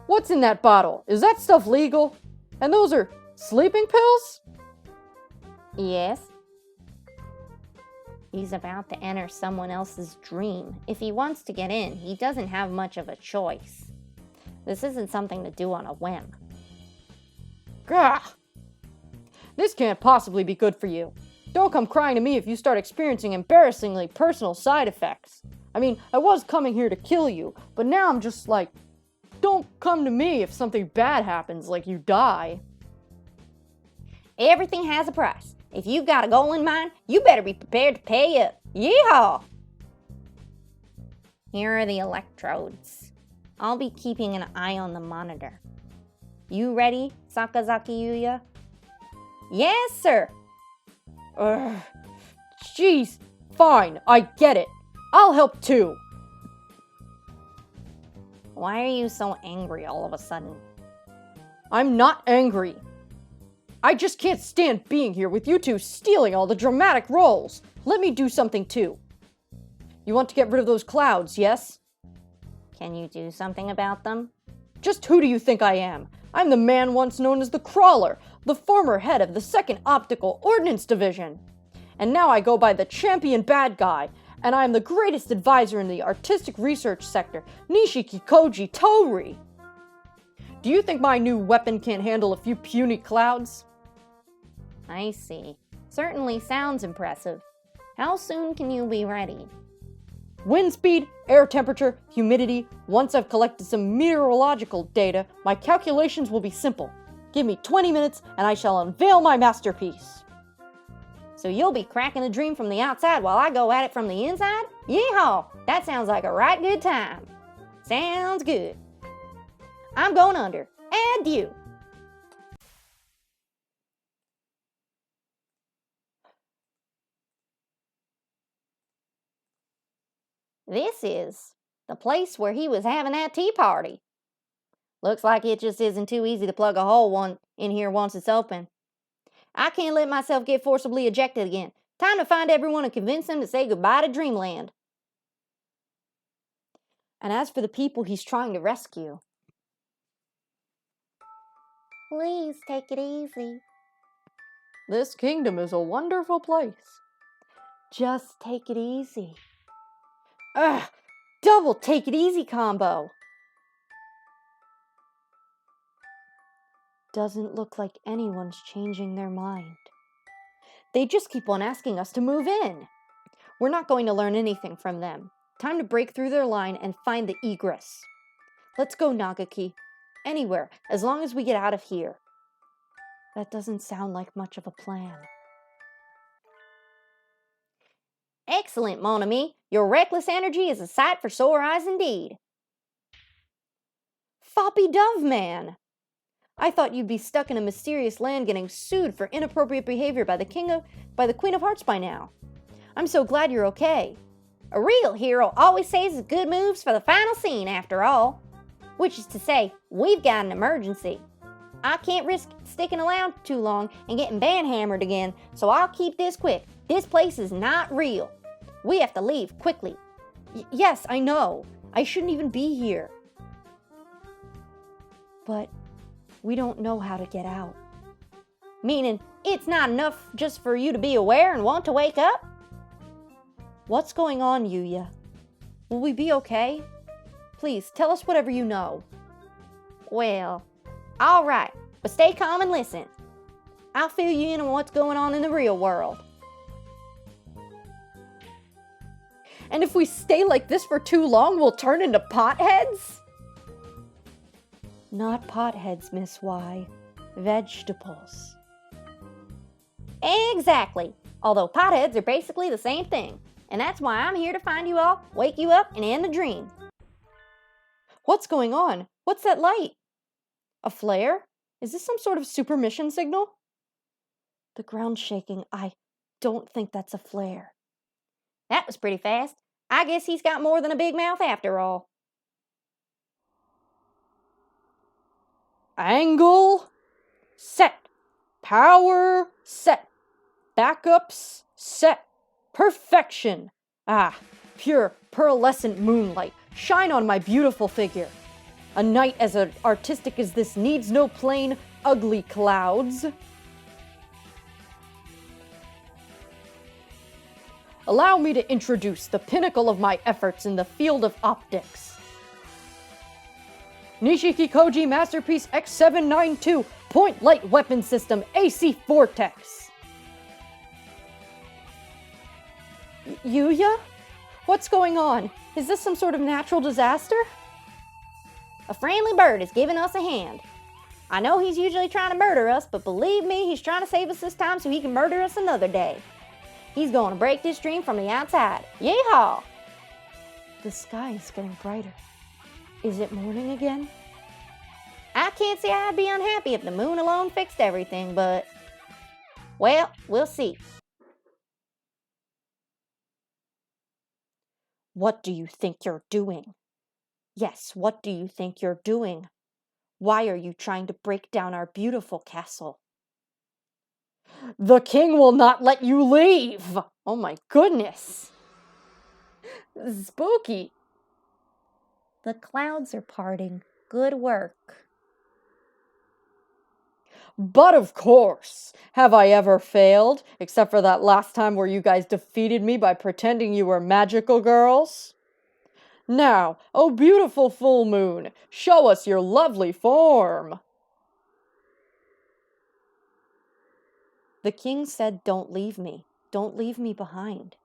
What's in that bottle? Is that stuff legal? And those are sleeping pills? Yes. He's about to enter someone else's dream. If he wants to get in, he doesn't have much of a choice. This isn't something to do on a whim. Gah! This can't possibly be good for you. Don't come crying to me if you start experiencing embarrassingly personal side effects. I mean, I was coming here to kill you, but now I'm just like, don't come to me if something bad happens, like you die. Everything has a price. If you've got a goal in mind, you better be prepared to pay up. Yeehaw! Here are the electrodes. I'll be keeping an eye on the monitor. You ready, Sakazaki Yuya? Yes, sir. Jeez, fine, I get it. I'll help too. Why are you so angry all of a sudden? I'm not angry. I just can't stand being here with you two stealing all the dramatic roles. Let me do something too. You want to get rid of those clouds, yes? Can you do something about them? Just who do you think I am? I'm the man once known as the Crawler, the former head of the 2nd Optical Ordnance Division. And now I go by the Champion Bad Guy, and I am the greatest advisor in the artistic research sector, Nishiki Koji Tori. Do you think my new weapon can't handle a few puny clouds? I see. Certainly sounds impressive. How soon can you be ready? Wind speed, air temperature, humidity. Once I've collected some meteorological data, my calculations will be simple. Give me 20 minutes and I shall unveil my masterpiece. So you'll be cracking a dream from the outside while I go at it from the inside? Yeehaw! That sounds like a right good time. Sounds good. I'm going under. Adieu. This is the place where he was having that tea party. Looks like it just isn't too easy to plug a hole in here once it's open. I can't let myself get forcibly ejected again. Time to find everyone and convince them to say goodbye to Dreamland. And as for the people he's trying to rescue, please take it easy. This kingdom is a wonderful place. Just take it easy. Ugh! Double take it easy combo. Doesn't look like anyone's changing their mind. They just keep on asking us to move in. We're not going to learn anything from them. Time to break through their line and find the egress. Let's go, Nagaki. Anywhere, as long as we get out of here. That doesn't sound like much of a plan. Excellent, mon ami. Your reckless energy is a sight for sore eyes indeed. Floppy Dove Man! I thought you'd be stuck in a mysterious land getting sued for inappropriate behavior by the Queen of Hearts by now. I'm so glad you're okay. A real hero always saves his good moves for the final scene, after all. Which is to say, we've got an emergency. I can't risk sticking around too long and getting banhammered again, so I'll keep this quick. This place is not real. We have to leave quickly. Yes, I know. I shouldn't even be here. But we don't know how to get out. Meaning, it's not enough just for you to be aware and want to wake up? What's going on, Yuya? Will we be okay? Please, tell us whatever you know. Well, all right, but stay calm and listen. I'll fill you in on what's going on in the real world. And if we stay like this for too long, we'll turn into potheads? Not potheads, Miss Y. Vegetables. Exactly. Although potheads are basically the same thing. And that's why I'm here to find you all, wake you up, and end the dream. What's going on? What's that light? A flare? Is this some sort of super mission signal? The ground's shaking. I don't think that's a flare. That was pretty fast. I guess he's got more than a big mouth after all. Angle, set. Power, set. Backups, set. Perfection. Ah, pure pearlescent moonlight. Shine on my beautiful figure. A night as artistic as this needs no plain, ugly clouds. Allow me to introduce the pinnacle of my efforts in the field of optics. Nishiki Koji Masterpiece X792 Point Light Weapon System AC Vortex. Yuya? What's going on? Is this some sort of natural disaster? A friendly bird is giving us a hand. I know he's usually trying to murder us, but believe me, he's trying to save us this time so he can murder us another day. He's going to break this dream from the outside. Yeehaw! The sky is getting brighter. Is it morning again? I can't say I'd be unhappy if the moon alone fixed everything, but... well, we'll see. What do you think you're doing? Yes, what do you think you're doing? Why are you trying to break down our beautiful castle? The king will not let you leave! Oh my goodness! Spooky. The clouds are parting. Good work. But of course, have I ever failed? Except for that last time where you guys defeated me by pretending you were magical girls? Now, oh beautiful full moon, show us your lovely form. The king said, don't leave me. Don't leave me behind.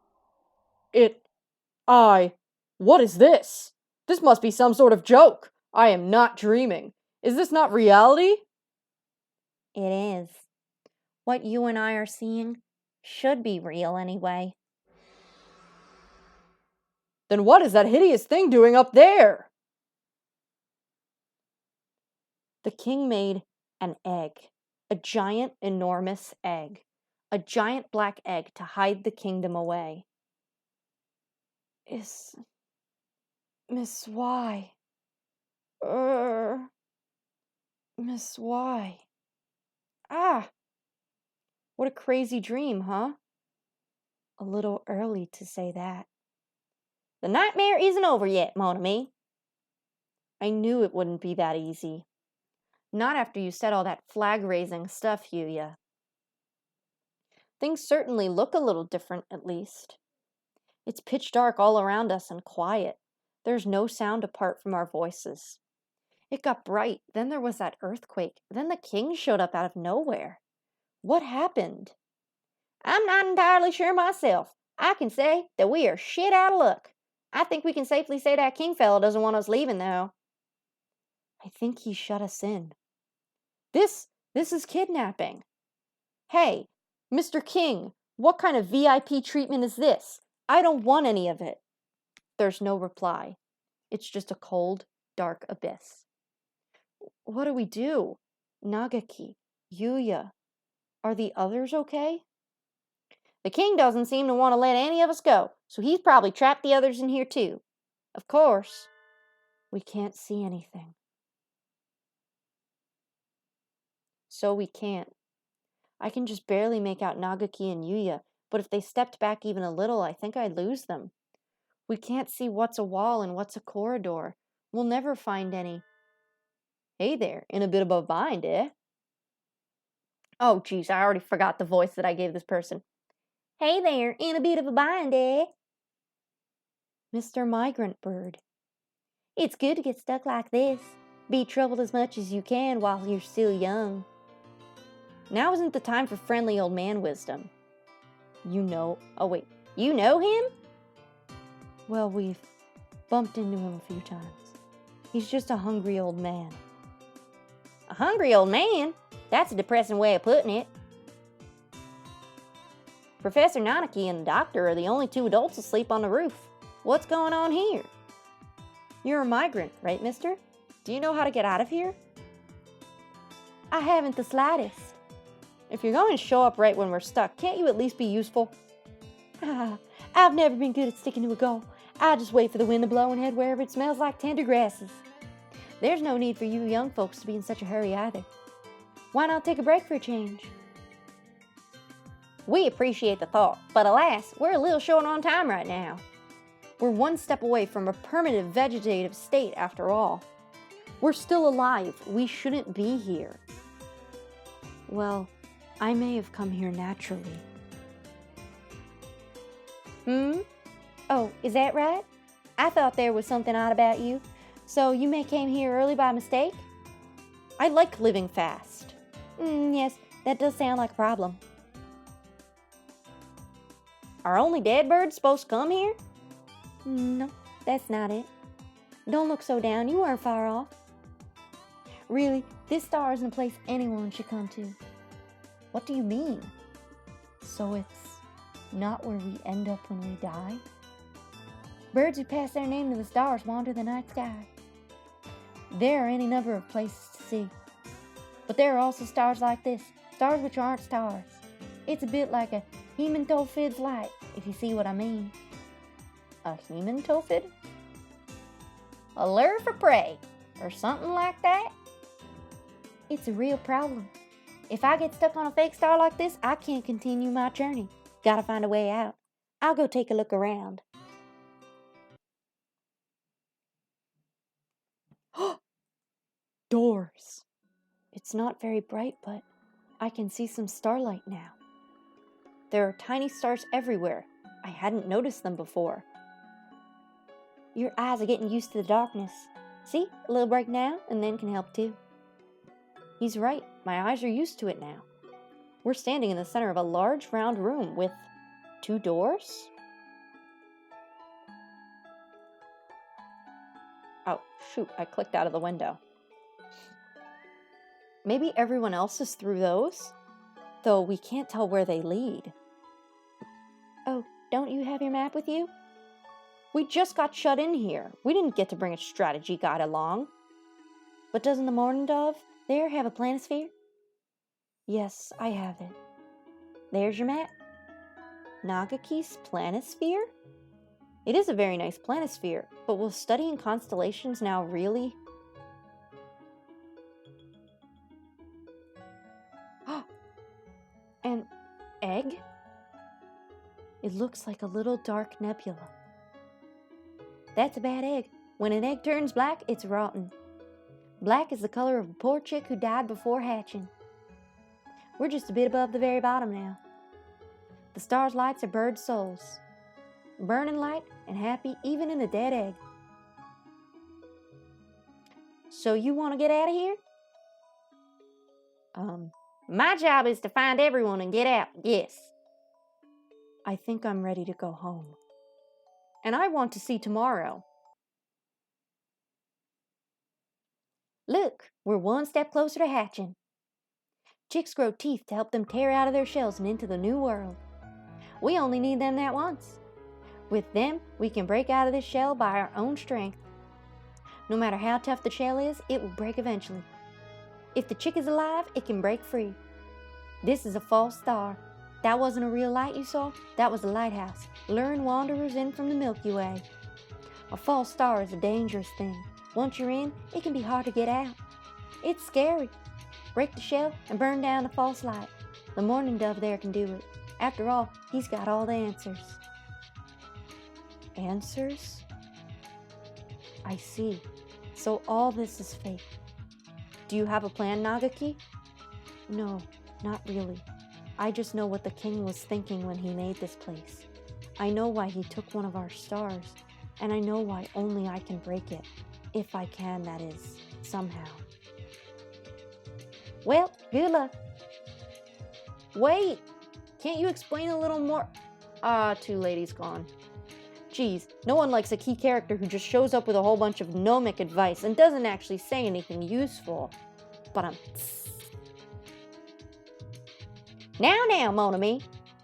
What is this? This must be some sort of joke. I am not dreaming. Is this not reality? It is. What you and I are seeing should be real anyway. Then what is that hideous thing doing up there? The king made an egg. A giant, enormous egg. A giant black egg to hide the kingdom away. Is Miss Y. Miss Y. Ah! What a crazy dream, huh? A little early to say that. The nightmare isn't over yet, mon ami. I knew it wouldn't be that easy. Not after you said all that flag-raising stuff, Yuya. Things certainly look a little different, at least. It's pitch dark all around us and quiet. There's no sound apart from our voices. It got bright, then there was that earthquake, then the king showed up out of nowhere. What happened? I'm not entirely sure myself. I can say that we are shit out of luck. I think we can safely say that king fella doesn't want us leaving, though. I think he shut us in. This is kidnapping. Hey, Mr. King, what kind of VIP treatment is this? I don't want any of it. There's no reply. It's just a cold, dark abyss. What do we do? Nagaki, Yuya, are the others okay? The king doesn't seem to want to let any of us go, so he's probably trapped the others in here too. Of course. We can't see anything. So we can't. I can just barely make out Nagaki and Yuya, but if they stepped back even a little, I think I'd lose them. We can't see what's a wall and what's a corridor. We'll never find any. Hey there, in a bit of a bind, eh? Oh, geez, I already forgot the voice that I gave this person. Hey there, in a bit of a bind, eh? Mr. Migrant Bird. It's good to get stuck like this. Be troubled as much as you can while you're still young. Now isn't the time for friendly old man wisdom. You know him? Well, we've bumped into him a few times. He's just a hungry old man. A hungry old man? That's a depressing way of putting it. Professor Nanaki and the doctor are the only two adults asleep on the roof. What's going on here? You're a migrant, right, mister? Do you know how to get out of here? I haven't the slightest. If you're going to show up right when we're stuck, can't you at least be useful? I've never been good at sticking to a goal. I just wait for the wind to blow and head wherever it smells like tender grasses. There's no need for you young folks to be in such a hurry either. Why not take a break for a change? We appreciate the thought, but alas, we're a little short on time right now. We're one step away from a permanent vegetative state after all. We're still alive. We shouldn't be here. Well, I may have come here naturally. Oh, is that right? I thought there was something odd about you. So you may came here early by mistake? I like living fast. Yes, that does sound like a problem. Are only dead birds supposed to come here? No, that's not it. Don't look so down, you weren't far off. Really, this star isn't a place anyone should come to. What do you mean? So it's not where we end up when we die? Birds who pass their name to the stars wander the night sky. There are any number of places to see. But there are also stars like this, stars which aren't stars. It's a bit like a Hemantophid's light, if you see what I mean. A Hemantophid? A lure for prey, or something like that? It's a real problem. If I get stuck on a fake star like this, I can't continue my journey. Gotta find a way out. I'll go take a look around. Doors. It's not very bright, but I can see some starlight now. There are tiny stars everywhere. I hadn't noticed them before. Your eyes are getting used to the darkness. See, a little break now, and then can help too. He's right. My eyes are used to it now. We're standing in the center of a large round room with 2 doors. Oh, shoot, I clicked out of the window. Maybe everyone else is through those, though we can't tell where they lead. Oh, don't you have your map with you? We just got shut in here. We didn't get to bring a strategy guide along. But doesn't the Morning Dove there have a planisphere? Yes, I have it. There's your map. Nagaki's planisphere? It is a very nice planisphere, but will studying constellations now really... An egg? It looks like a little dark nebula. That's a bad egg. When an egg turns black, it's rotten. Black is the color of a poor chick who died before hatching. We're just a bit above the very bottom now. The star's lights are bird souls, burning light and happy even in a dead egg. So you want to get out of here? My job is to find everyone and get out, yes. I think I'm ready to go home. And I want to see tomorrow. Look, we're one step closer to hatching. Chicks grow teeth to help them tear out of their shells and into the new world. We only need them that once. With them, we can break out of this shell by our own strength. No matter how tough the shell is, it will break eventually. If the chick is alive, it can break free. This is a false star. That wasn't a real light you saw. That was a lighthouse, luring wanderers in from the Milky Way. A false star is a dangerous thing. Once you're in, it can be hard to get out. It's scary. Break the shell and burn down the false light. The Morning Dove there can do it. After all, he's got all the answers. Answers? I see. So all this is fake. Do you have a plan, Nagaki? No, not really. I just know what the king was thinking when he made this place. I know why he took one of our stars, and I know why only I can break it. If I can, that is, somehow. Well, good luck. Wait! Can't you explain a little more? Too late, he's gone. Geez, no one likes a key character who just shows up with a whole bunch of gnomic advice and doesn't actually say anything useful. But Now, mon ami.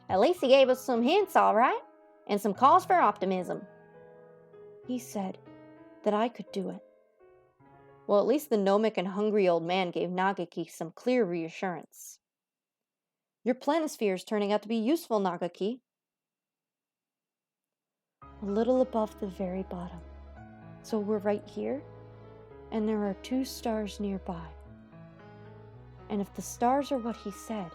At least he gave us some hints, all right? And some cause for optimism. He said that I could do it. Well, at least the gnomic and hungry old man gave Nagaki some clear reassurance. Your planisphere is turning out to be useful, Nagaki. A little above the very bottom. So we're right here? and there are 2 stars nearby. And if the stars are what he said,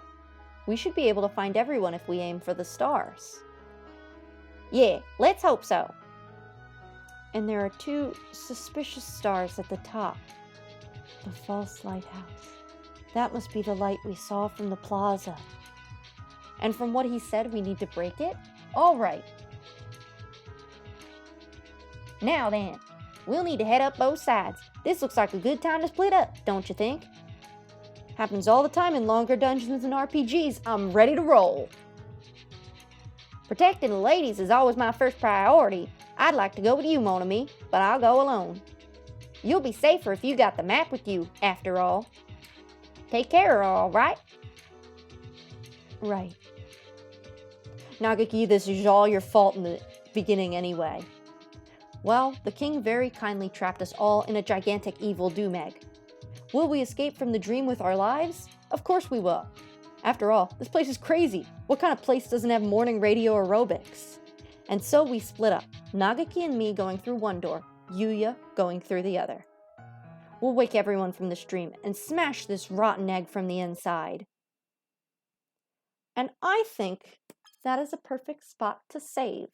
We should be able to find everyone if we aim for the stars. Yeah, let's hope so. and there are 2 suspicious stars at the top. The false lighthouse. That must be the light we saw from the plaza. And from what he said, we need to break it? All right. Now then, we'll need to head up both sides. This looks like a good time to split up, don't you think? Happens all the time in longer dungeons and RPGs. I'm ready to roll. Protecting the ladies is always my first priority. I'd like to go with you, Mon Ami, but I'll go alone. You'll be safer if you got the map with you, after all. Take care of her, all right? Right. Nagaki, this is all your fault in the beginning anyway. Well, the king very kindly trapped us all in a gigantic evil doomeg. Will we escape from the dream with our lives? Of course we will. After all, this place is crazy. What kind of place doesn't have morning radio aerobics? And so we split up, Nagaki and me going through one door, Yuya going through the other. We'll wake everyone from this dream and smash this rotten egg from the inside. And I think that is a perfect spot to save.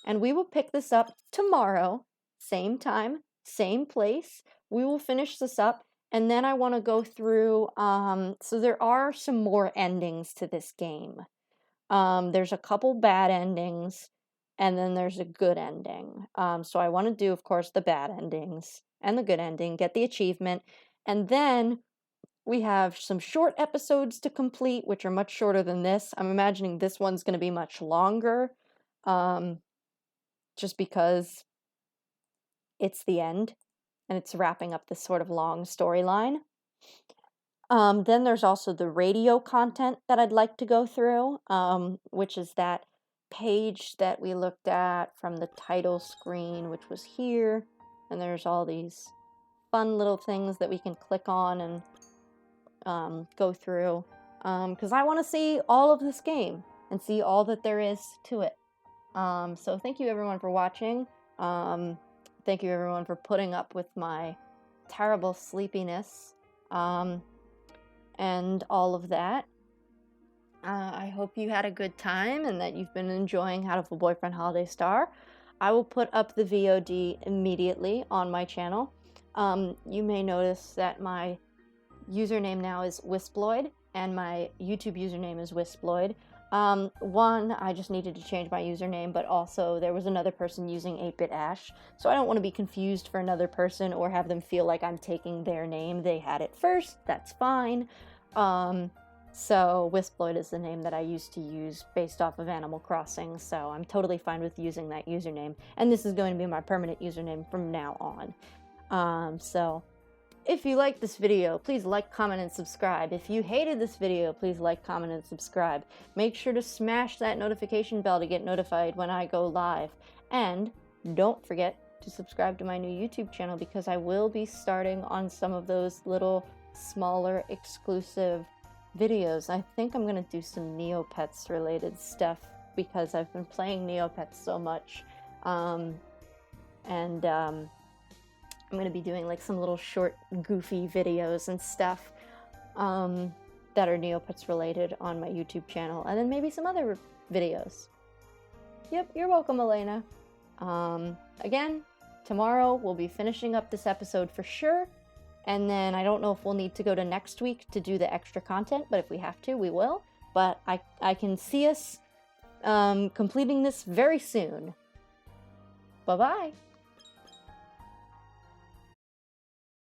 And we will pick this up tomorrow, same time, same place. We will finish this up, and then I want to go through, so there are some more endings to this game. There's a couple bad endings, and then there's a good ending. So I want to do, of course, the bad endings and the good ending, get the achievement, and then we have some short episodes to complete, which are much shorter than this. I'm imagining this one's going to be much longer, just because it's the end, and it's wrapping up this sort of long storyline. Then there's also the radio content that I'd like to go through, which is that page that we looked at from the title screen, which was here. And there's all these fun little things that we can click on and go through. Because I want to see all of this game and see all that there is to it. So thank you everyone for watching. Thank you everyone for putting up with my terrible sleepiness. And all of that. I hope you had a good time and that you've been enjoying Hatoful Boyfriend Holiday Star. I will put up the VOD immediately on my channel. You may notice that my username now is Wisploid, and my YouTube username is Wisploid. One, I just needed to change my username, but also there was another person using 8-Bit Ash, so I don't want to be confused for another person or have them feel like I'm taking their name. They had it first, that's fine. So Wisploid is the name that I used to use based off of Animal Crossing, so I'm totally fine with using that username, and this is going to be my permanent username from now on. So if you liked this video, please like, comment, and subscribe. If you hated this video, please like, comment, and subscribe. Make sure to smash that notification bell to get notified when I go live. And don't forget to subscribe to my new YouTube channel, because I will be starting on some of those little smaller exclusive videos. I think I'm going to do some Neopets related stuff because I've been playing Neopets so much. I'm going to be doing like some little short goofy videos and stuff that are Neopets related on my YouTube channel, and then maybe some other videos. Yep, you're welcome, Elena. Again, tomorrow we'll be finishing up this episode for sure, and then I don't know if we'll need to go to next week to do the extra content, but if we have to, we will. But I can see us completing this very soon. Bye-bye.